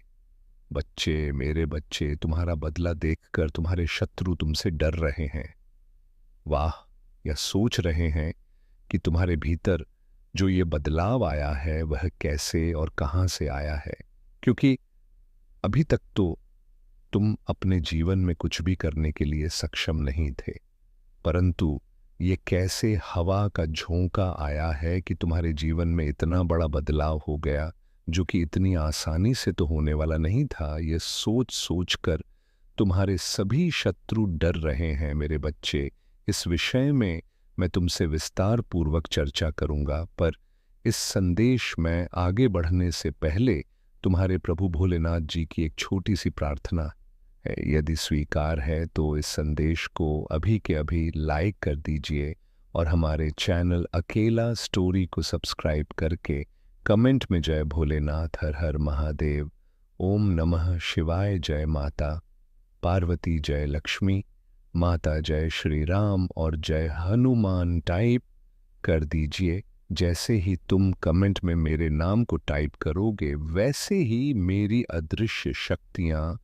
बच्चे, मेरे बच्चे, तुम्हारा बदला देखकर तुम्हारे शत्रु तुमसे डर रहे हैं। वाह, या सोच रहे हैं कि तुम्हारे भीतर जो ये बदलाव आया है वह कैसे और कहां से आया है, क्योंकि अभी तक तो तुम अपने जीवन में कुछ भी करने के लिए सक्षम नहीं थे, परंतु ये कैसे हवा का झोंका आया है कि तुम्हारे जीवन में इतना बड़ा बदलाव हो गया, जो कि इतनी आसानी से तो होने वाला नहीं था। ये सोच सोच कर तुम्हारे सभी शत्रु डर रहे हैं। मेरे बच्चे, इस विषय में मैं तुमसे विस्तार पूर्वक चर्चा करूंगा, पर इस संदेश में आगे बढ़ने से पहले तुम्हारे प्रभु भोलेनाथ जी की एक छोटी सी प्रार्थना है। यदि स्वीकार है तो इस संदेश को अभी के अभी लाइक कर दीजिए और हमारे चैनल अकेला स्टोरी को सब्सक्राइब करके कमेंट में जय भोलेनाथ, हर हर महादेव, ओम नमः शिवाय, जय माता पार्वती, जय लक्ष्मी माता, जय श्री राम और जय हनुमान टाइप कर दीजिए। जैसे ही तुम कमेंट में मेरे नाम को टाइप करोगे, वैसे ही मेरी अदृश्य शक्तियां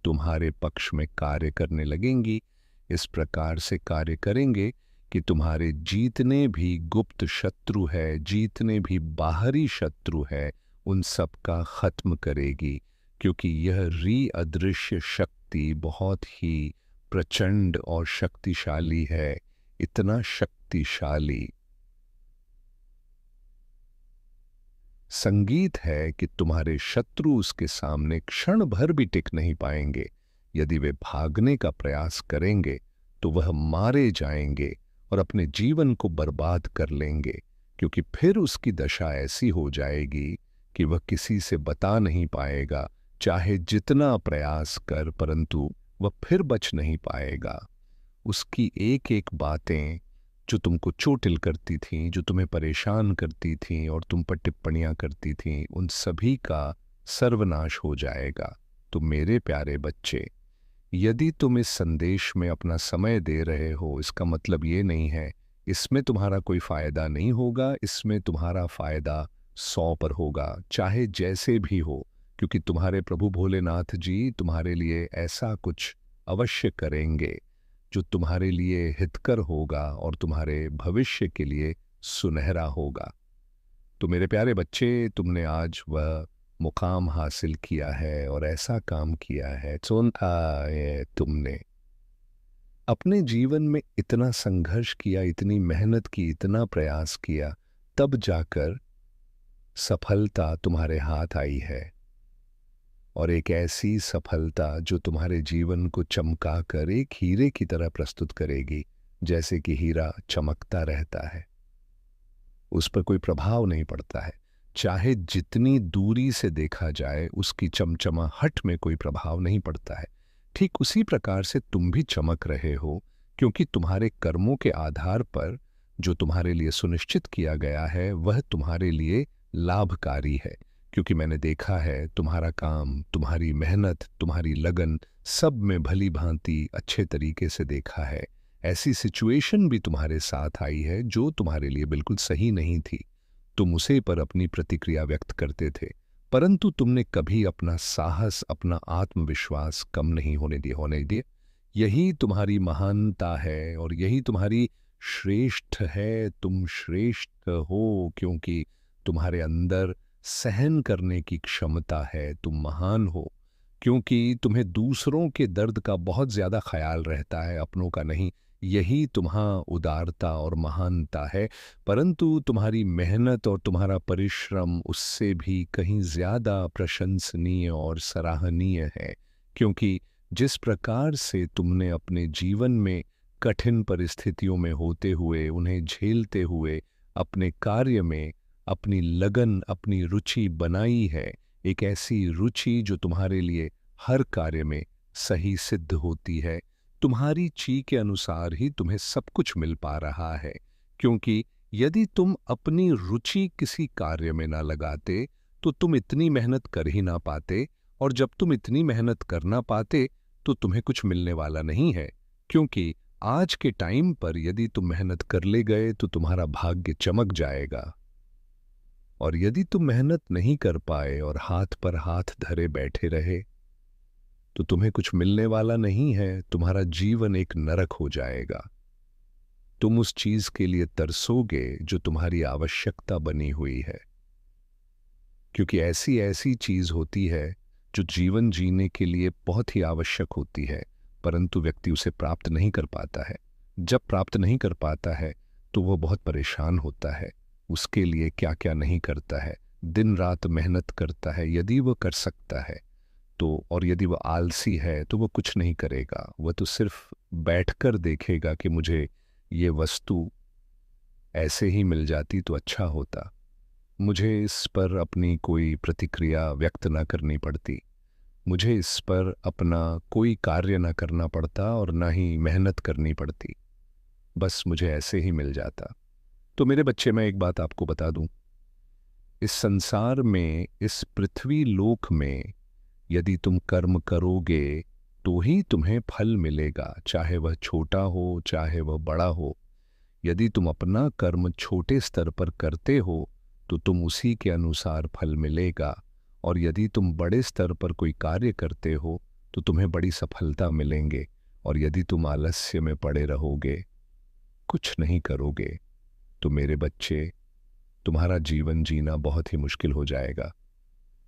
तुम्हारे पक्ष में कार्य करने लगेंगी। इस प्रकार से कार्य करेंगे कि तुम्हारे जितने भी गुप्त शत्रु है, जितने भी बाहरी शत्रु है, उन सब का खत्म करेगी, क्योंकि यह अदृश्य शक्ति बहुत ही प्रचंड और शक्तिशाली है। इतना शक्तिशाली संगीत है कि तुम्हारे शत्रु उसके सामने क्षण भर भी टिक नहीं पाएंगे। यदि वे भागने का प्रयास करेंगे तो वह मारे जाएंगे और अपने जीवन को बर्बाद कर लेंगे, क्योंकि फिर उसकी दशा ऐसी हो जाएगी कि वह किसी से बता नहीं पाएगा, चाहे जितना प्रयास कर, परंतु वह फिर बच नहीं पाएगा। उसकी एक एक बातें जो तुमको चोटिल करती थीं, जो तुम्हें परेशान करती थीं और तुम पर टिप्पणियां करती थीं, उन सभी का सर्वनाश हो जाएगा। तो मेरे प्यारे बच्चे, यदि तुम इस संदेश में अपना समय दे रहे हो, इसका मतलब ये नहीं है इसमें तुम्हारा कोई फ़ायदा नहीं होगा, इसमें तुम्हारा फ़ायदा 100 पर होगा, चाहे जैसे भी हो, क्योंकि तुम्हारे प्रभु भोलेनाथ जी तुम्हारे लिए ऐसा कुछ अवश्य करेंगे, जो तुम्हारे लिए हितकर होगा और तुम्हारे भविष्य के लिए सुनहरा होगा। तो मेरे प्यारे बच्चे, तुमने आज वह मुकाम हासिल किया है और ऐसा काम किया है, तुमने अपने जीवन में इतना संघर्ष किया, इतनी मेहनत की, इतना प्रयास किया, तब जाकर सफलता तुम्हारे हाथ आई है। और एक ऐसी सफलता जो तुम्हारे जीवन को चमकाकर एक हीरे की तरह प्रस्तुत करेगी, जैसे कि हीरा चमकता रहता है, उस पर कोई प्रभाव नहीं पड़ता है। चाहे जितनी दूरी से देखा जाए, उसकी चमचमाहट में कोई प्रभाव नहीं पड़ता है। ठीक उसी प्रकार से तुम भी चमक रहे हो, क्योंकि तुम्हारे कर्मों के आधार पर जो तुम्हारे लिए सुनिश्चित किया गया है वह तुम्हारे लिए लाभकारी है। क्योंकि मैंने देखा है तुम्हारा काम, तुम्हारी मेहनत, तुम्हारी लगन सब में भली भांति अच्छे तरीके से देखा है। ऐसी सिचुएशन भी तुम्हारे साथ आई है जो तुम्हारे लिए बिल्कुल सही नहीं थी। तुम उसे पर अपनी प्रतिक्रिया व्यक्त करते थे, परंतु तुमने कभी अपना साहस, अपना आत्मविश्वास कम नहीं होने दिए। यही तुम्हारी महानता है और यही तुम्हारी श्रेष्ठ है। तुम श्रेष्ठ हो क्योंकि तुम्हारे अंदर सहन करने की क्षमता है। तुम महान हो क्योंकि तुम्हें दूसरों के दर्द का बहुत ज्यादा ख्याल रहता है, अपनों का नहीं। यही तुम्हारा उदारता और महानता है। परंतु तुम्हारी मेहनत और तुम्हारा परिश्रम उससे भी कहीं ज्यादा प्रशंसनीय और सराहनीय है, क्योंकि जिस प्रकार से तुमने अपने जीवन में कठिन परिस्थितियों में होते हुए, उन्हें झेलते हुए अपने कार्य में अपनी लगन, अपनी रुचि बनाई है, एक ऐसी रुचि जो तुम्हारे लिए हर कार्य में सही सिद्ध होती है। तुम्हारी ची के अनुसार ही तुम्हें सब कुछ मिल पा रहा है, क्योंकि यदि तुम अपनी रुचि किसी कार्य में ना लगाते तो तुम इतनी मेहनत कर ही ना पाते, और जब तुम इतनी मेहनत कर ना पाते तो तुम्हें कुछ मिलने वाला नहीं है। क्योंकि आज के टाइम पर यदि तुम मेहनत कर ले गए तो तुम्हारा भाग्य चमक जाएगा, और यदि तुम मेहनत नहीं कर पाए और हाथ पर हाथ धरे बैठे रहे तो तुम्हें कुछ मिलने वाला नहीं है। तुम्हारा जीवन एक नरक हो जाएगा। तुम उस चीज के लिए तरसोगे जो तुम्हारी आवश्यकता बनी हुई है, क्योंकि ऐसी ऐसी चीज होती है जो जीवन जीने के लिए बहुत ही आवश्यक होती है, परंतु व्यक्ति उसे प्राप्त नहीं कर पाता है। जब प्राप्त नहीं कर पाता है तो वह बहुत परेशान होता है। उसके लिए क्या क्या नहीं करता है, दिन रात मेहनत करता है यदि वह कर सकता है तो, और यदि वह आलसी है तो वह कुछ नहीं करेगा। वह तो सिर्फ बैठकर देखेगा कि मुझे ये वस्तु ऐसे ही मिल जाती तो अच्छा होता, मुझे इस पर अपनी कोई प्रतिक्रिया व्यक्त ना करनी पड़ती, मुझे इस पर अपना कोई कार्य ना करना पड़ता और ना ही मेहनत करनी पड़ती, बस मुझे ऐसे ही मिल जाता। तो मेरे बच्चे, मैं एक बात आपको बता दूं, इस संसार में, इस पृथ्वी लोक में यदि तुम कर्म करोगे तो ही तुम्हें फल मिलेगा, चाहे वह छोटा हो चाहे वह बड़ा हो। यदि तुम अपना कर्म छोटे स्तर पर करते हो तो तुम उसी के अनुसार फल मिलेगा, और यदि तुम बड़े स्तर पर कोई कार्य करते हो तो तुम्हें बड़ी सफलता मिलेंगे। और यदि तुम आलस्य में पड़े रहोगे, कुछ नहीं करोगे, तो मेरे बच्चे, तुम्हारा जीवन जीना बहुत ही मुश्किल हो जाएगा,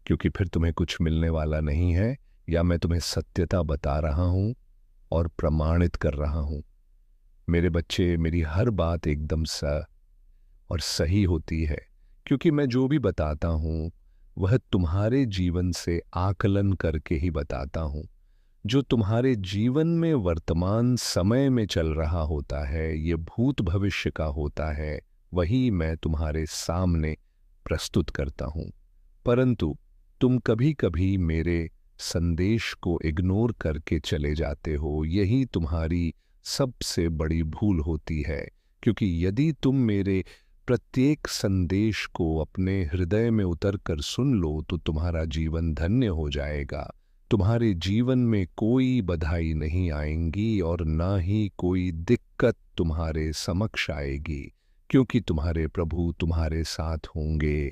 क्योंकि फिर तुम्हें कुछ मिलने वाला नहीं है। या मैं तुम्हें सत्यता बता रहा हूं और प्रमाणित कर रहा हूं। मेरे बच्चे, मेरी हर बात एकदम और सही होती है, क्योंकि मैं जो भी बताता हूं वह तुम्हारे जीवन से आकलन करके ही बताता हूं। जो तुम्हारे जीवन में वर्तमान समय में चल रहा होता है, ये भूत भविष्य का होता है, वही मैं तुम्हारे सामने प्रस्तुत करता हूं। परंतु तुम कभी कभी मेरे संदेश को इग्नोर करके चले जाते हो। यही तुम्हारी सबसे बड़ी भूल होती है, क्योंकि यदि तुम मेरे प्रत्येक संदेश को अपने हृदय में उतर कर सुन लो तो तुम्हारा जीवन धन्य हो जाएगा। तुम्हारे जीवन में कोई बधाई नहीं आएंगी और ना ही कोई दिक्कत तुम्हारे समक्ष आएगी, क्योंकि तुम्हारे प्रभु तुम्हारे साथ होंगे।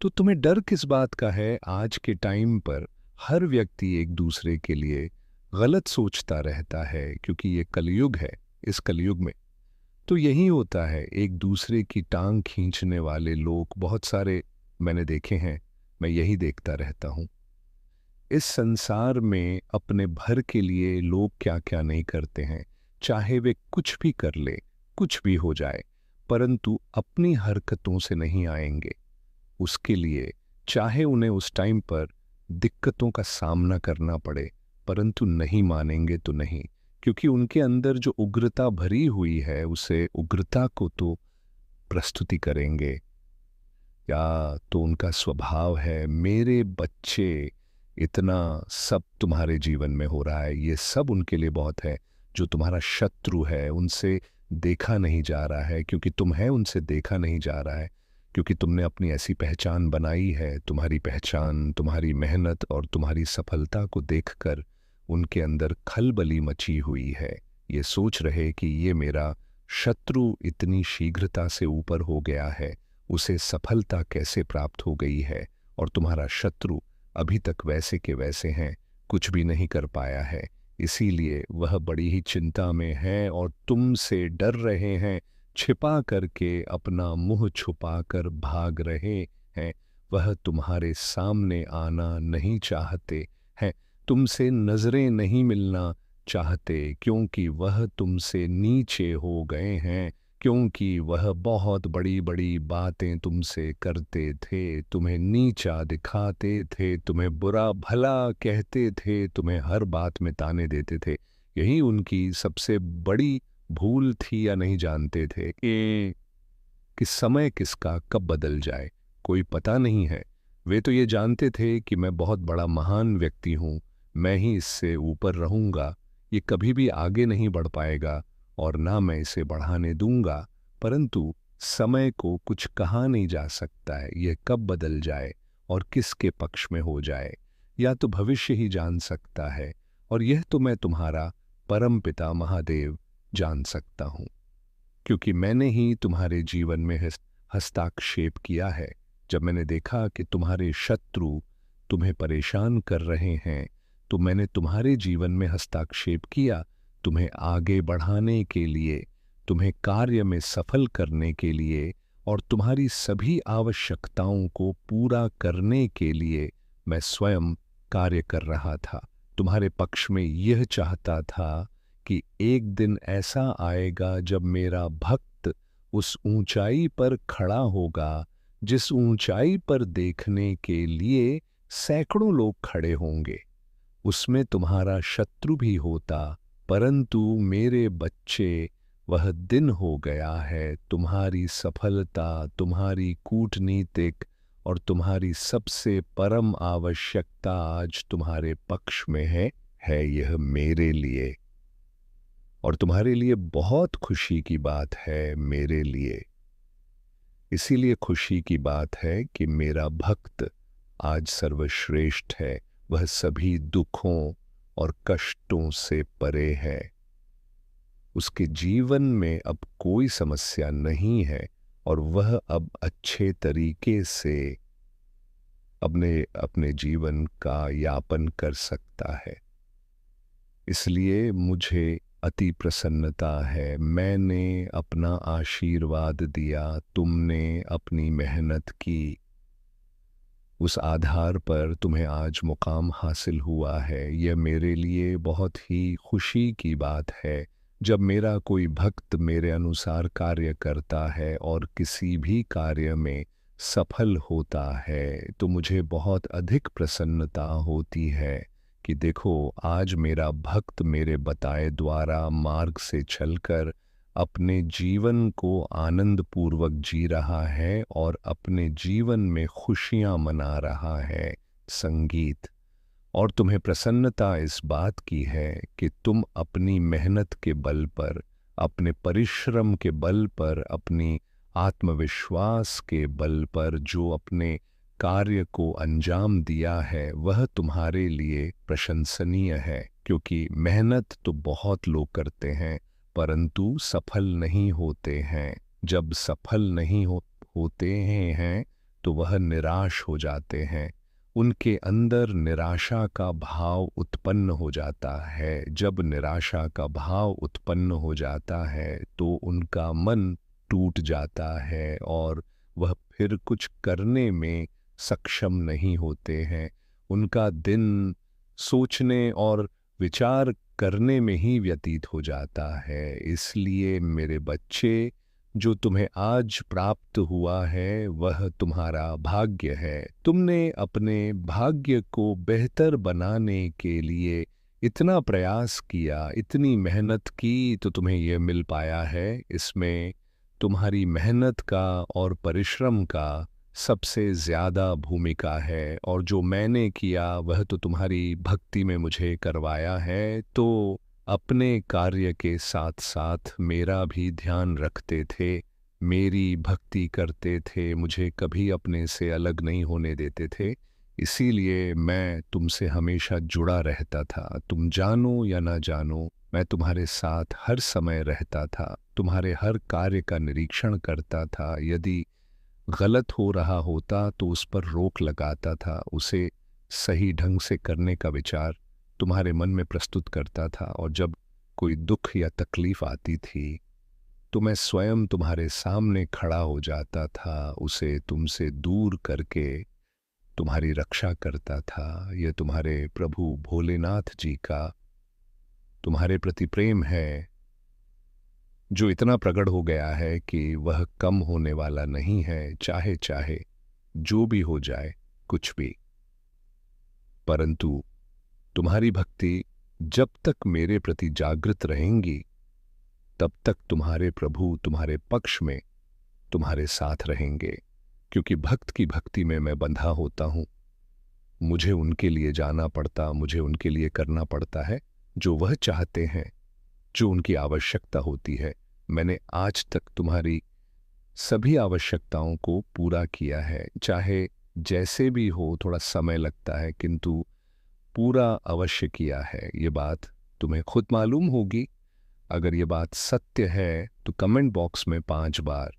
तो तुम्हें डर किस बात का है? आज के टाइम पर हर व्यक्ति एक दूसरे के लिए गलत सोचता रहता है, क्योंकि ये कलयुग है। इस कलयुग में तो यही होता है, एक दूसरे की टांग खींचने वाले लोग बहुत सारे मैंने देखे हैं। मैं यही देखता रहता हूँ। इस संसार में अपने भर के लिए लोग क्या क्या नहीं करते हैं, चाहे वे कुछ भी कर ले, कुछ भी हो जाए, परंतु अपनी हरकतों से नहीं आएंगे। उसके लिए चाहे उन्हें उस टाइम पर दिक्कतों का सामना करना पड़े, परंतु नहीं मानेंगे तो नहीं, क्योंकि उनके अंदर जो उग्रता भरी हुई है, उसे उग्रता को तो प्रस्तुति करेंगे। या तो उनका स्वभाव है, मेरे बच्चे, इतना सब तुम्हारे जीवन में हो रहा है, ये सब उनके लिए बहुत है। जो तुम्हारा शत्रु है, उनसे देखा नहीं जा रहा है, क्योंकि तुम है, उनसे देखा नहीं जा रहा है, क्योंकि तुमने अपनी ऐसी पहचान बनाई है। तुम्हारी पहचान, तुम्हारी मेहनत और तुम्हारी सफलता को देखकर उनके अंदर खलबली मची हुई है। ये सोच रहे कि ये मेरा शत्रु इतनी शीघ्रता से ऊपर हो गया है, उसे सफलता कैसे प्राप्त हो गई है, और तुम्हारा शत्रु अभी तक वैसे के वैसे हैं, कुछ भी नहीं कर पाया है। इसीलिए वह बड़ी ही चिंता में है और तुमसे डर रहे हैं, छिपा करके अपना मुंह छुपा कर भाग रहे हैं। वह तुम्हारे सामने आना नहीं चाहते हैं, तुमसे नजरें नहीं मिलना चाहते, क्योंकि वह तुमसे नीचे हो गए हैं, क्योंकि वह बहुत बड़ी बड़ी बातें तुमसे करते थे, तुम्हें नीचा दिखाते थे, तुम्हें बुरा भला कहते थे, तुम्हें हर बात में ताने देते थे। यही उनकी सबसे बड़ी भूल थी, या नहीं जानते थे कि समय किसका कब बदल जाए, कोई पता नहीं है। वे तो ये जानते थे कि मैं बहुत बड़ा महान व्यक्ति हूँ, मैं ही इससे ऊपर रहूँगा, ये कभी भी आगे नहीं बढ़ पाएगा और ना मैं इसे बढ़ाने दूंगा। परंतु समय को कुछ कहा नहीं जा सकता है, यह कब बदल जाए और किसके पक्ष में हो जाए, या तो भविष्य ही जान सकता है, और यह तो मैं तुम्हारा परम पिता महादेव जान सकता हूँ, क्योंकि मैंने ही तुम्हारे जीवन में हस्ताक्षेप किया है। जब मैंने देखा कि तुम्हारे शत्रु तुम्हें परेशान कर रहे हैं, तो मैंने तुम्हारे जीवन में हस्ताक्षेप किया, तुम्हें आगे बढ़ाने के लिए, तुम्हें कार्य में सफल करने के लिए और तुम्हारी सभी आवश्यकताओं को पूरा करने के लिए मैं स्वयं कार्य कर रहा था। तुम्हारे पक्ष में यह चाहता था कि एक दिन ऐसा आएगा जब मेरा भक्त उस ऊंचाई पर खड़ा होगा, जिस ऊंचाई पर देखने के लिए सैकड़ों लोग खड़े होंगे। उसमें तुम्हारा शत्रु भी होता, परंतु मेरे बच्चे, वह दिन हो गया है। तुम्हारी सफलता, तुम्हारी कूटनीतिक और तुम्हारी सबसे परम आवश्यकता आज तुम्हारे पक्ष में है यह मेरे लिए, और तुम्हारे लिए बहुत खुशी की बात है, मेरे लिए। इसीलिए खुशी की बात है कि मेरा भक्त आज सर्वश्रेष्ठ है, वह सभी दुखों और कष्टों से परे है। उसके जीवन में अब कोई समस्या नहीं है और वह अब अच्छे तरीके से अपने अपने जीवन का यापन कर सकता है। इसलिए मुझे अति प्रसन्नता है। मैंने अपना आशीर्वाद दिया, तुमने अपनी मेहनत की, उस आधार पर तुम्हें आज मुकाम हासिल हुआ है। यह मेरे लिए बहुत ही खुशी की बात है। जब मेरा कोई भक्त मेरे अनुसार कार्य करता है और किसी भी कार्य में सफल होता है, तो मुझे बहुत अधिक प्रसन्नता होती है कि देखो, आज मेरा भक्त मेरे बताए द्वारा मार्ग से चलकर अपने जीवन को आनंद पूर्वक जी रहा है और अपने जीवन में खुशियां मना रहा है। संगीत, और तुम्हें प्रसन्नता इस बात की है कि तुम अपनी मेहनत के बल पर, अपने परिश्रम के बल पर, अपनी आत्मविश्वास के बल पर, जो अपने कार्य को अंजाम दिया है वह तुम्हारे लिए प्रशंसनीय है, क्योंकि मेहनत तो बहुत लोग करते हैं परंतु सफल नहीं होते हैं। जब सफल नहीं होते हैं तो वह निराश हो जाते हैं। उनके अंदर निराशा का भाव उत्पन्न हो जाता है। जब निराशा का भाव उत्पन्न हो जाता है तो उनका मन टूट जाता है और वह फिर कुछ करने में सक्षम नहीं होते हैं। उनका दिन सोचने और विचार करने में ही व्यतीत हो जाता है। इसलिए मेरे बच्चे, जो तुम्हें आज प्राप्त हुआ है वह तुम्हारा भाग्य है। तुमने अपने भाग्य को बेहतर बनाने के लिए इतना प्रयास किया, इतनी मेहनत की, तो तुम्हें यह मिल पाया है। इसमें तुम्हारी मेहनत का और परिश्रम का सबसे ज़्यादा भूमिका है, और जो मैंने किया वह तो तुम्हारी भक्ति में मुझे करवाया है। तो अपने कार्य के साथ साथ मेरा भी ध्यान रखते थे, मेरी भक्ति करते थे, मुझे कभी अपने से अलग नहीं होने देते थे। इसीलिए मैं तुमसे हमेशा जुड़ा रहता था। तुम जानो या ना जानो, मैं तुम्हारे साथ हर समय रहता था, तुम्हारे हर कार्य का निरीक्षण करता था। यदि गलत हो रहा होता तो उस पर रोक लगाता था, उसे सही ढंग से करने का विचार तुम्हारे मन में प्रस्तुत करता था। और जब कोई दुख या तकलीफ आती थी तो मैं स्वयं तुम्हारे सामने खड़ा हो जाता था, उसे तुमसे दूर करके तुम्हारी रक्षा करता था। यह तुम्हारे प्रभु भोलेनाथ जी का तुम्हारे प्रति प्रेम है, जो इतना प्रकट हो गया है कि वह कम होने वाला नहीं है, चाहे चाहे जो भी हो जाए, कुछ भी। परंतु तुम्हारी भक्ति जब तक मेरे प्रति जागृत रहेंगी तब तक तुम्हारे प्रभु तुम्हारे पक्ष में तुम्हारे साथ रहेंगे, क्योंकि भक्त की भक्ति में मैं बंधा होता हूं। मुझे उनके लिए जाना पड़ता, मुझे उनके लिए करना पड़ता है जो वह चाहते हैं, जो उनकी आवश्यकता होती है। मैंने आज तक तुम्हारी सभी आवश्यकताओं को पूरा किया है, चाहे जैसे भी हो, थोड़ा समय लगता है किंतु पूरा अवश्य किया है। ये बात तुम्हें खुद मालूम होगी। अगर ये बात सत्य है तो कमेंट बॉक्स में 5 बार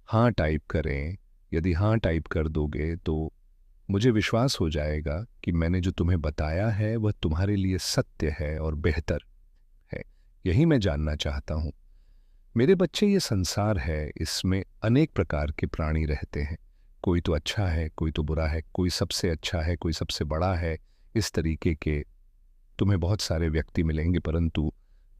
हाँ टाइप करें। यदि हाँ टाइप कर दोगे तो मुझे विश्वास हो जाएगा कि मैंने जो तुम्हें बताया है वह तुम्हारे लिए सत्य है और बेहतर है। यही मैं जानना चाहता हूँ। मेरे बच्चे, ये संसार है, इसमें अनेक प्रकार के प्राणी रहते हैं। कोई तो अच्छा है, कोई तो बुरा है, कोई सबसे अच्छा है, कोई सबसे बड़ा है। इस तरीके के तुम्हें बहुत सारे व्यक्ति मिलेंगे, परंतु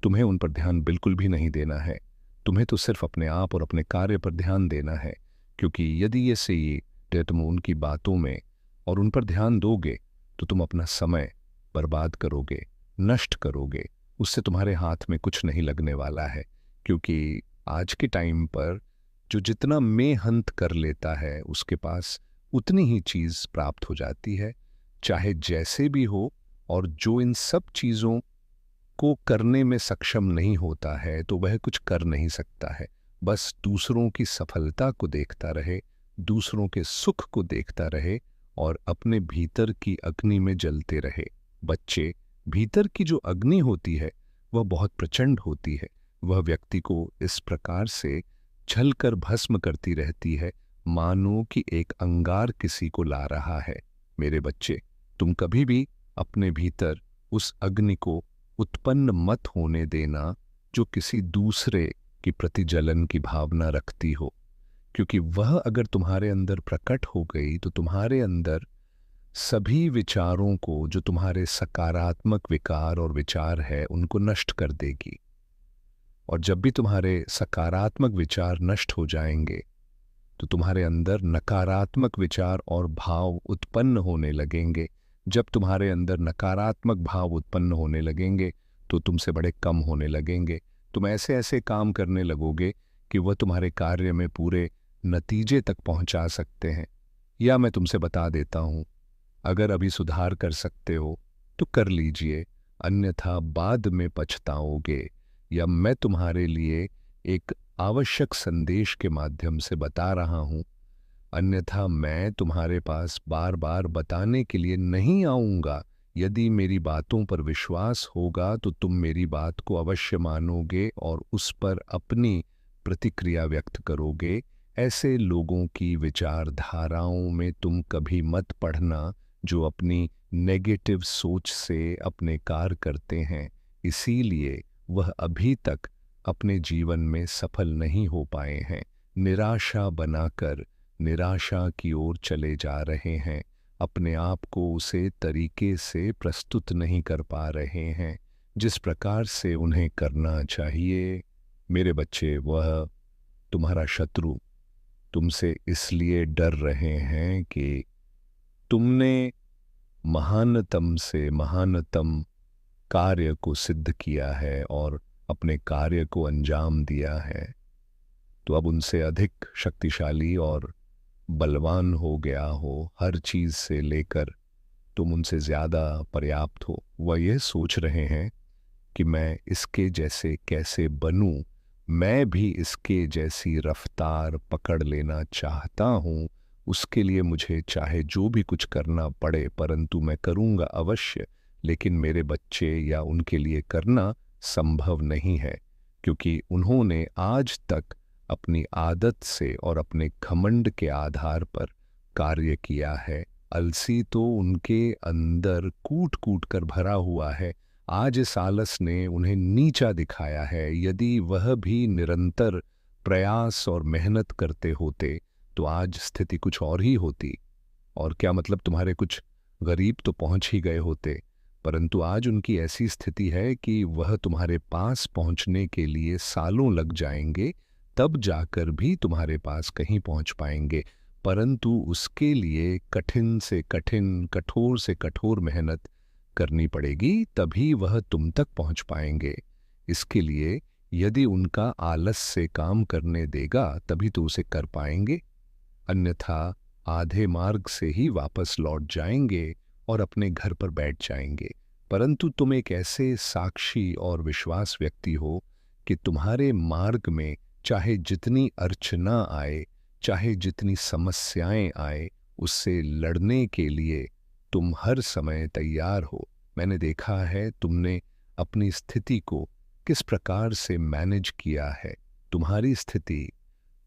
तुम्हें उन पर ध्यान बिल्कुल भी नहीं देना है। तुम्हें तो सिर्फ अपने आप और अपने कार्य पर ध्यान देना है, क्योंकि यदि ये सही है तुम उनकी बातों में और उन पर ध्यान दोगे तो तुम अपना समय बर्बाद करोगे, नष्ट करोगे। उससे तुम्हारे हाथ में कुछ नहीं लगने वाला है, क्योंकि आज के टाइम पर जो जितना मेहनत कर लेता है उसके पास उतनी ही चीज़ प्राप्त हो जाती है, चाहे जैसे भी हो। और जो इन सब चीज़ों को करने में सक्षम नहीं होता है तो वह कुछ कर नहीं सकता है। बस दूसरों की सफलता को देखता रहे, दूसरों के सुख को देखता रहे और अपने भीतर की अग्नि में जलते रहे। बच्चे, भीतर की जो अग्नि होती है वह बहुत प्रचंड होती है। वह व्यक्ति को इस प्रकार से झलकर भस्म करती रहती है मानो कि एक अंगार किसी को ला रहा है। मेरे बच्चे, तुम कभी भी अपने भीतर उस अग्नि को उत्पन्न मत होने देना जो किसी दूसरे की प्रति जलन की भावना रखती हो, क्योंकि वह अगर तुम्हारे अंदर प्रकट हो गई तो तुम्हारे अंदर सभी विचारों को, जो तुम्हारे सकारात्मक विकार और विचार है, उनको नष्ट कर देगी। और जब भी तुम्हारे सकारात्मक विचार नष्ट हो जाएंगे तो तुम्हारे अंदर नकारात्मक विचार और भाव उत्पन्न होने लगेंगे। जब तुम्हारे अंदर नकारात्मक भाव उत्पन्न होने लगेंगे तो तुमसे बड़े कम होने लगेंगे। तुम ऐसे ऐसे काम करने लगोगे कि वह तुम्हारे कार्य में पूरे नतीजे तक पहुंचा सकते हैं। या मैं तुमसे बता देता हूं, अगर अभी सुधार कर सकते हो तो कर लीजिए, अन्यथा बाद में पछताओगे। या मैं तुम्हारे लिए एक आवश्यक संदेश के माध्यम से बता रहा हूं, अन्यथा मैं तुम्हारे पास बार बार बताने के लिए नहीं आऊंगा। यदि मेरी बातों पर विश्वास होगा तो तुम मेरी बात को अवश्य मानोगे और उस पर अपनी प्रतिक्रिया व्यक्त करोगे। ऐसे लोगों की विचारधाराओं में तुम कभी मत पढ़ना जो अपनी नेगेटिव सोच से अपने कार्य करते हैं, इसीलिए वह अभी तक अपने जीवन में सफल नहीं हो पाए हैं। निराशा बनाकर निराशा की ओर चले जा रहे हैं, अपने आप को उसे तरीके से प्रस्तुत नहीं कर पा रहे हैं जिस प्रकार से उन्हें करना चाहिए। मेरे बच्चे, वह तुम्हारा शत्रु तुमसे इसलिए डर रहे हैं कि तुमने महानतम से महानतम कार्य को सिद्ध किया है और अपने कार्य को अंजाम दिया है। तो अब उनसे अधिक शक्तिशाली और बलवान हो गया हो, हर चीज से लेकर तुम उनसे ज्यादा पर्याप्त हो। वह यह सोच रहे हैं कि मैं इसके जैसे कैसे बनूं, मैं भी इसके जैसी रफ्तार पकड़ लेना चाहता हूं। उसके लिए मुझे चाहे जो भी कुछ करना पड़े, परंतु मैं करूंगा अवश्य। लेकिन मेरे बच्चे या उनके लिए करना संभव नहीं है, क्योंकि उन्होंने आज तक अपनी आदत से और अपने घमंड के आधार पर कार्य किया है। अलसी तो उनके अंदर कूट कूट कर भरा हुआ है। आज इस आलस ने उन्हें नीचा दिखाया है। यदि वह भी निरंतर प्रयास और मेहनत करते होते तो आज स्थिति कुछ और ही होती। और क्या मतलब, तुम्हारे कुछ गरीब तो पहुंच ही गए होते, परंतु आज उनकी ऐसी स्थिति है कि वह तुम्हारे पास पहुंचने के लिए सालों लग जाएंगे, तब जाकर भी तुम्हारे पास कहीं पहुंच पाएंगे। परंतु उसके लिए कठिन से कठिन, कठोर से कठोर मेहनत करनी पड़ेगी, तभी वह तुम तक पहुंच पाएंगे। इसके लिए यदि उनका आलस से काम करने देगा तभी तो उसे कर पाएंगे, अन्यथा आधे मार्ग से ही वापस लौट जाएंगे और अपने घर पर बैठ जाएंगे। परंतु तुम एक ऐसे साक्षी और विश्वास व्यक्ति हो कि तुम्हारे मार्ग में चाहे जितनी अर्चना आए, चाहे जितनी समस्याएं आए, उससे लड़ने के लिए तुम हर समय तैयार हो। मैंने देखा है तुमने अपनी स्थिति को किस प्रकार से मैनेज किया है। तुम्हारी स्थिति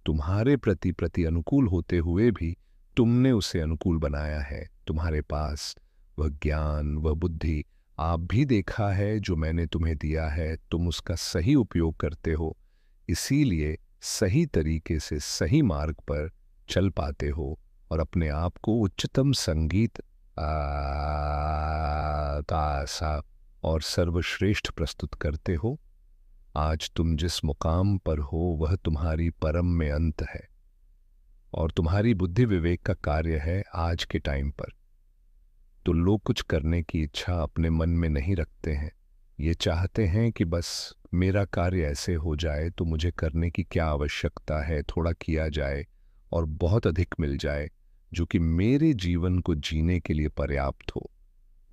तुम्हारे प्रति अनुकूल होते हुए भी तुमने उसे अनुकूल बनाया है। तुम्हारे पास वह ज्ञान, वह बुद्धि आप भी देखा है जो मैंने तुम्हें दिया है, तुम उसका सही उपयोग करते हो, इसीलिए सही तरीके से सही मार्ग पर चल पाते हो और अपने आप को उच्चतम संगीत का सा और सर्वश्रेष्ठ प्रस्तुत करते हो। आज तुम जिस मुकाम पर हो वह तुम्हारी परम में अंत है और तुम्हारी बुद्धि विवेक का कार्य है आज के टाइम पर। तो लोग कुछ करने की इच्छा अपने मन में नहीं रखते हैं, ये चाहते हैं कि बस मेरा कार्य ऐसे हो जाए तो मुझे करने की क्या आवश्यकता है, थोड़ा किया जाए और बहुत अधिक मिल जाए जो कि मेरे जीवन को जीने के लिए पर्याप्त हो।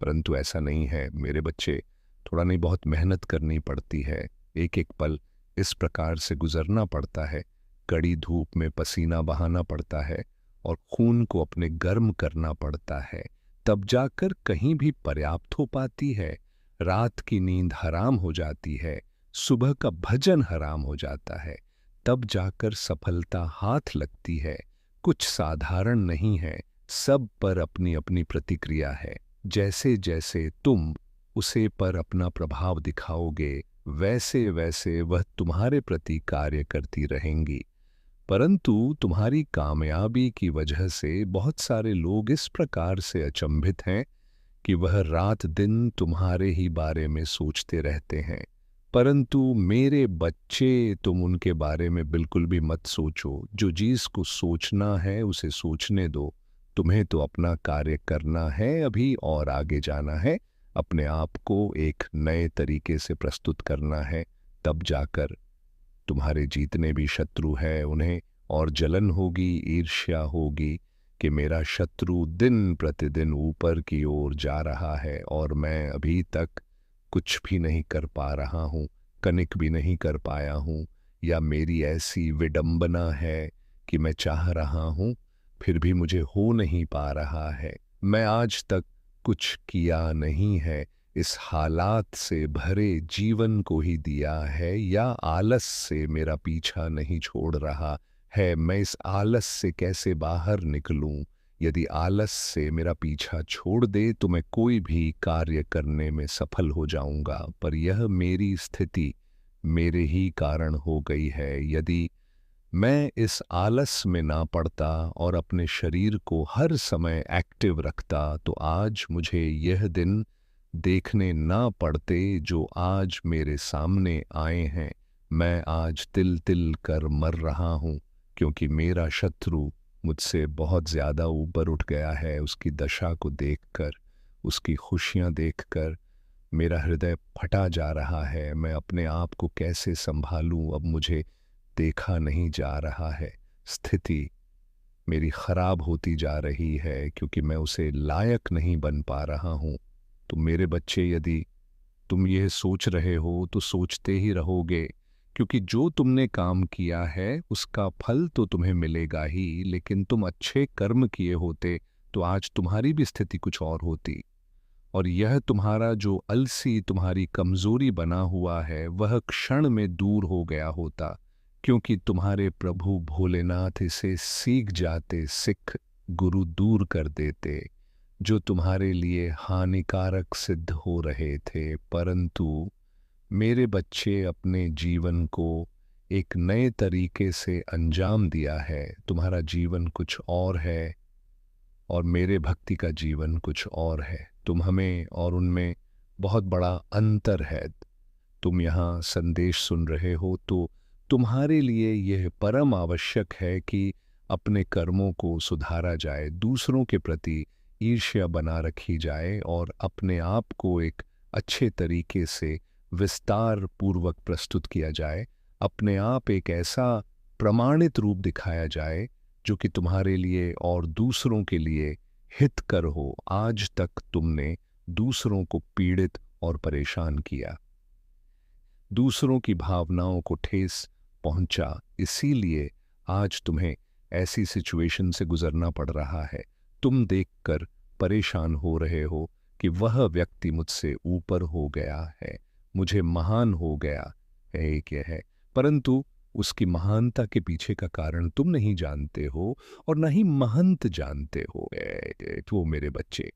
परंतु ऐसा नहीं है मेरे बच्चे, थोड़ा नहीं बहुत मेहनत करनी पड़ती है। एक एक पल इस प्रकार से गुजरना पड़ता है, कड़ी धूप में पसीना बहाना पड़ता है और खून को अपने गर्म करना पड़ता है, तब जाकर कहीं भी पर्याप्त हो पाती है। रात की नींद हराम हो जाती है, सुबह का भजन हराम हो जाता है, तब जाकर सफलता हाथ लगती है। कुछ साधारण नहीं है, सब पर अपनी अपनी प्रतिक्रिया है। जैसे जैसे तुम उसे पर अपना प्रभाव दिखाओगे वैसे वैसे वह तुम्हारे प्रति कार्य करती रहेंगी। परंतु तुम्हारी कामयाबी की वजह से बहुत सारे लोग इस प्रकार से अचंभित हैं कि वह रात दिन तुम्हारे ही बारे में सोचते रहते हैं। परंतु मेरे बच्चे, तुम उनके बारे में बिल्कुल भी मत सोचो। जो चीज को सोचना है उसे सोचने दो। तुम्हें तो अपना कार्य करना है अभी और आगे जाना है, अपने आप को एक नए तरीके से प्रस्तुत करना है। तब जाकर तुम्हारे जितने भी शत्रु हैं उन्हें और जलन होगी, ईर्ष्या होगी कि मेरा शत्रु दिन प्रतिदिन ऊपर की ओर जा रहा है और मैं अभी तक कुछ भी नहीं कर पा रहा हूँ, कनिक भी नहीं कर पाया हूँ, या मेरी ऐसी विडंबना है कि मैं चाह रहा हूँ फिर भी मुझे हो नहीं पा रहा है। मैं आज तक कुछ किया नहीं है, इस हालात से भरे जीवन को ही दिया है, या आलस से मेरा पीछा नहीं छोड़ रहा है। मैं इस आलस से कैसे बाहर निकलूं? यदि आलस से मेरा पीछा छोड़ दे तो मैं कोई भी कार्य करने में सफल हो जाऊंगा, पर यह मेरी स्थिति मेरे ही कारण हो गई है। यदि मैं इस आलस में ना पड़ता और अपने शरीर को हर समय एक्टिव रखता तो आज मुझे यह दिन देखने ना पड़ते जो आज मेरे सामने आए हैं। मैं आज तिल तिल कर मर रहा हूँ, क्योंकि मेरा शत्रु मुझसे बहुत ज़्यादा ऊपर उठ गया है। उसकी दशा को देखकर, उसकी खुशियाँ देखकर मेरा हृदय फटा जा रहा है। मैं अपने आप को कैसे संभालूं? अब मुझे देखा नहीं जा रहा है। स्थिति मेरी खराब होती जा रही है, क्योंकि मैं उसे लायक नहीं बन पा रहा हूं। तो मेरे बच्चे, यदि तुम यह सोच रहे हो तो सोचते ही रहोगे, क्योंकि जो तुमने काम किया है उसका फल तो तुम्हें मिलेगा ही, लेकिन तुम अच्छे कर्म किए होते तो आज तुम्हारी भी स्थिति कुछ और होती। और यह तुम्हारा जो अलसी, तुम्हारी कमजोरी बना हुआ है, वह क्षण में दूर हो गया होता, क्योंकि तुम्हारे प्रभु भोलेनाथ इसे सीख जाते, सिख गुरु दूर कर देते जो तुम्हारे लिए हानिकारक सिद्ध हो रहे थे। परंतु मेरे बच्चे, अपने जीवन को एक नए तरीके से अंजाम दिया है। तुम्हारा जीवन कुछ और है और मेरे भक्ति का जीवन कुछ और है। तुम हमें और उनमें बहुत बड़ा अंतर है। तुम यहाँ संदेश सुन रहे हो तो तुम्हारे लिए यह परम आवश्यक है कि अपने कर्मों को सुधारा जाए, दूसरों के प्रति ईर्ष्या बना रखी जाए और अपने आप को एक अच्छे तरीके से विस्तार पूर्वक प्रस्तुत किया जाए। अपने आप एक ऐसा प्रमाणित रूप दिखाया जाए जो कि तुम्हारे लिए और दूसरों के लिए हितकर हो। आज तक तुमने दूसरों को पीड़ित और परेशान किया, दूसरों की भावनाओं को ठेस पहुंचा, इसीलिए आज तुम्हें ऐसी सिचुएशन से गुजरना पड़ रहा है। तुम देखकर परेशान हो रहे हो कि वह व्यक्ति मुझसे ऊपर हो गया है, मुझे महान हो गया है, क्या है, परंतु उसकी महानता के पीछे का कारण तुम नहीं जानते हो और न ही महंत जानते हो। तो मेरे बच्चे,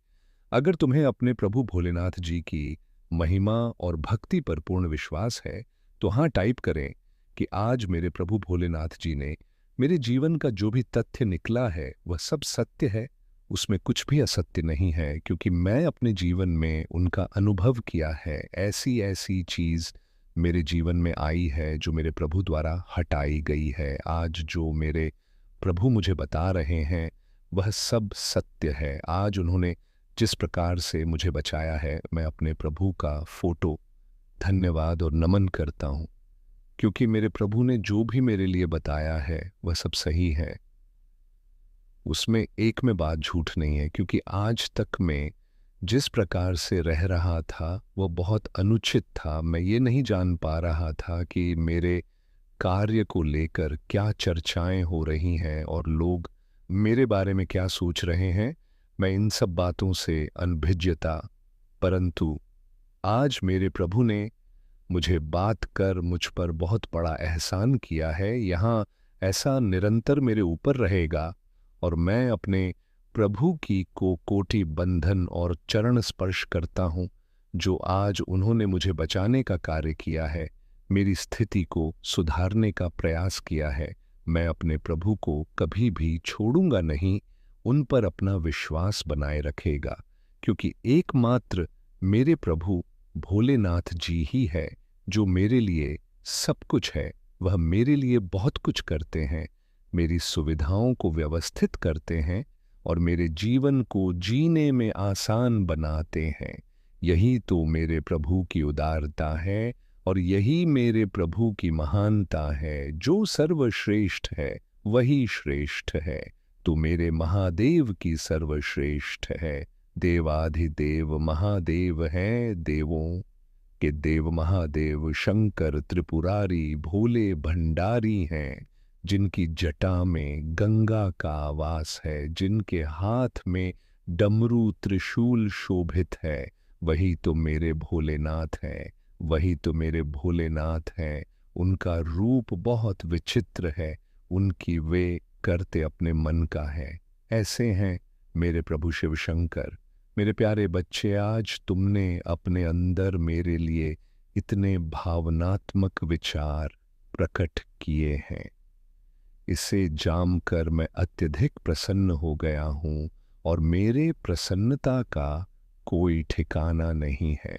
अगर तुम्हें अपने प्रभु भोलेनाथ जी की महिमा और भक्ति पर पूर्ण विश्वास है तो हाँ टाइप करें कि आज मेरे प्रभु भोलेनाथ जी ने मेरे जीवन का जो भी तथ्य निकला है वह सब सत्य है, उसमें कुछ भी असत्य नहीं है, क्योंकि मैं अपने जीवन में उनका अनुभव किया है। ऐसी ऐसी चीज़ मेरे जीवन में आई है जो मेरे प्रभु द्वारा हटाई गई है। आज जो मेरे प्रभु मुझे बता रहे हैं वह सब सत्य है। आज उन्होंने जिस प्रकार से मुझे बचाया है, मैं अपने प्रभु का फोटो धन्यवाद और नमन करता हूँ, क्योंकि मेरे प्रभु ने जो भी मेरे लिए बताया है वह सब सही है, उसमें एक में बात झूठ नहीं है। क्योंकि आज तक मैं जिस प्रकार से रह रहा था वह बहुत अनुचित था। मैं ये नहीं जान पा रहा था कि मेरे कार्य को लेकर क्या चर्चाएं हो रही हैं और लोग मेरे बारे में क्या सोच रहे हैं। मैं इन सब बातों से अनभिज्ञ था, परंतु आज मेरे प्रभु ने मुझे बात कर मुझ पर बहुत बड़ा एहसान किया है। यहाँ ऐसा निरंतर मेरे ऊपर रहेगा और मैं अपने प्रभु की को कोटि बंधन और चरण स्पर्श करता हूँ, जो आज उन्होंने मुझे बचाने का कार्य किया है, मेरी स्थिति को सुधारने का प्रयास किया है। मैं अपने प्रभु को कभी भी छोड़ूंगा नहीं, उन पर अपना विश्वास बनाए रखेगा, क्योंकि एकमात्र मेरे प्रभु भोलेनाथ जी ही है जो मेरे लिए सब कुछ है। वह मेरे लिए बहुत कुछ करते हैं, मेरी सुविधाओं को व्यवस्थित करते हैं और मेरे जीवन को जीने में आसान बनाते हैं। यही तो मेरे प्रभु की उदारता है और यही मेरे प्रभु की महानता है। जो सर्वश्रेष्ठ है वही श्रेष्ठ है, तो मेरे महादेव की सर्वश्रेष्ठ है। देवाधिदेव महादेव हैं, देवों के देव महादेव शंकर त्रिपुरारी भोले भंडारी हैं। जिनकी जटा में गंगा का आवास है, जिनके हाथ में डमरू त्रिशूल शोभित है, वही तो मेरे भोलेनाथ हैं, वही तो मेरे भोलेनाथ हैं। उनका रूप बहुत विचित्र है, उनकी वे करते अपने मन का है। ऐसे हैं मेरे प्रभु शिव शंकर। मेरे प्यारे बच्चे, आज तुमने अपने अंदर मेरे लिए इतने भावनात्मक विचार प्रकट किए हैं। इसे जानकर मैं अत्यधिक प्रसन्न हो गया हूँ और मेरे प्रसन्नता का कोई ठिकाना नहीं है,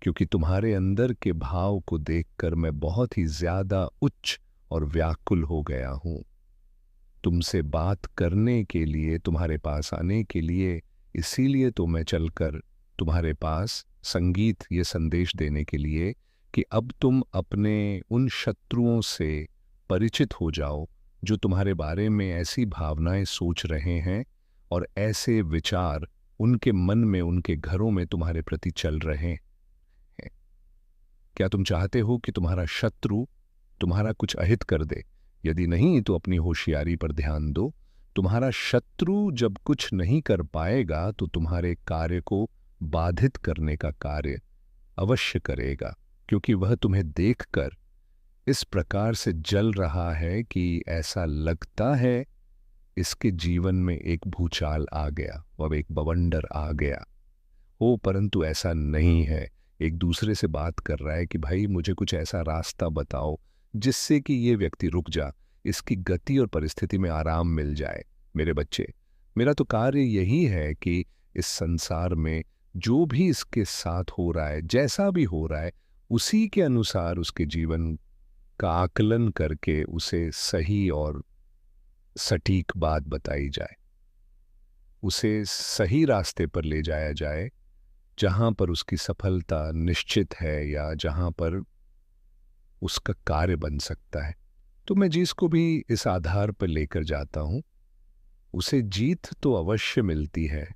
क्योंकि तुम्हारे अंदर के भाव को देखकर मैं बहुत ही ज्यादा उच्च और व्याकुल हो गया हूँ। तुमसे बात करने के लिए, तुम्हारे पास आने के लिए, इसीलिए तो मैं चलकर तुम्हारे पास संगीत ये संदेश देने के लिए कि अब तुम अपने उन शत्रुओं से परिचित हो जाओ जो तुम्हारे बारे में ऐसी भावनाएं सोच रहे हैं और ऐसे विचार उनके मन में, उनके घरों में तुम्हारे प्रति चल रहे हैं। क्या तुम चाहते हो कि तुम्हारा शत्रु तुम्हारा कुछ अहित कर दे? यदि नहीं तो अपनी होशियारी पर ध्यान दो। तुम्हारा शत्रु जब कुछ नहीं कर पाएगा तो तुम्हारे कार्य को बाधित करने का कार्य अवश्य करेगा, क्योंकि वह तुम्हें देखकर इस प्रकार से जल रहा है कि ऐसा लगता है इसके जीवन में एक भूचाल आ गया, अब एक बवंडर आ गया हो, परंतु ऐसा नहीं है। एक दूसरे से बात कर रहा है कि भाई मुझे कुछ ऐसा रास्ता बताओ जिससे कि ये व्यक्ति रुक जा, इसकी गति और परिस्थिति में आराम मिल जाए। मेरे बच्चे, मेरा तो कार्य यही है कि इस संसार में जो भी इसके साथ हो रहा है, जैसा भी हो रहा है, उसी के अनुसार उसके जीवन का आकलन करके उसे सही और सटीक बात बताई जाए, उसे सही रास्ते पर ले जाया जाए जहां पर उसकी सफलता निश्चित है या जहां पर उसका कार्य बन सकता है। तो मैं जिसको भी इस आधार पर लेकर जाता हूं, उसे जीत तो अवश्य मिलती है,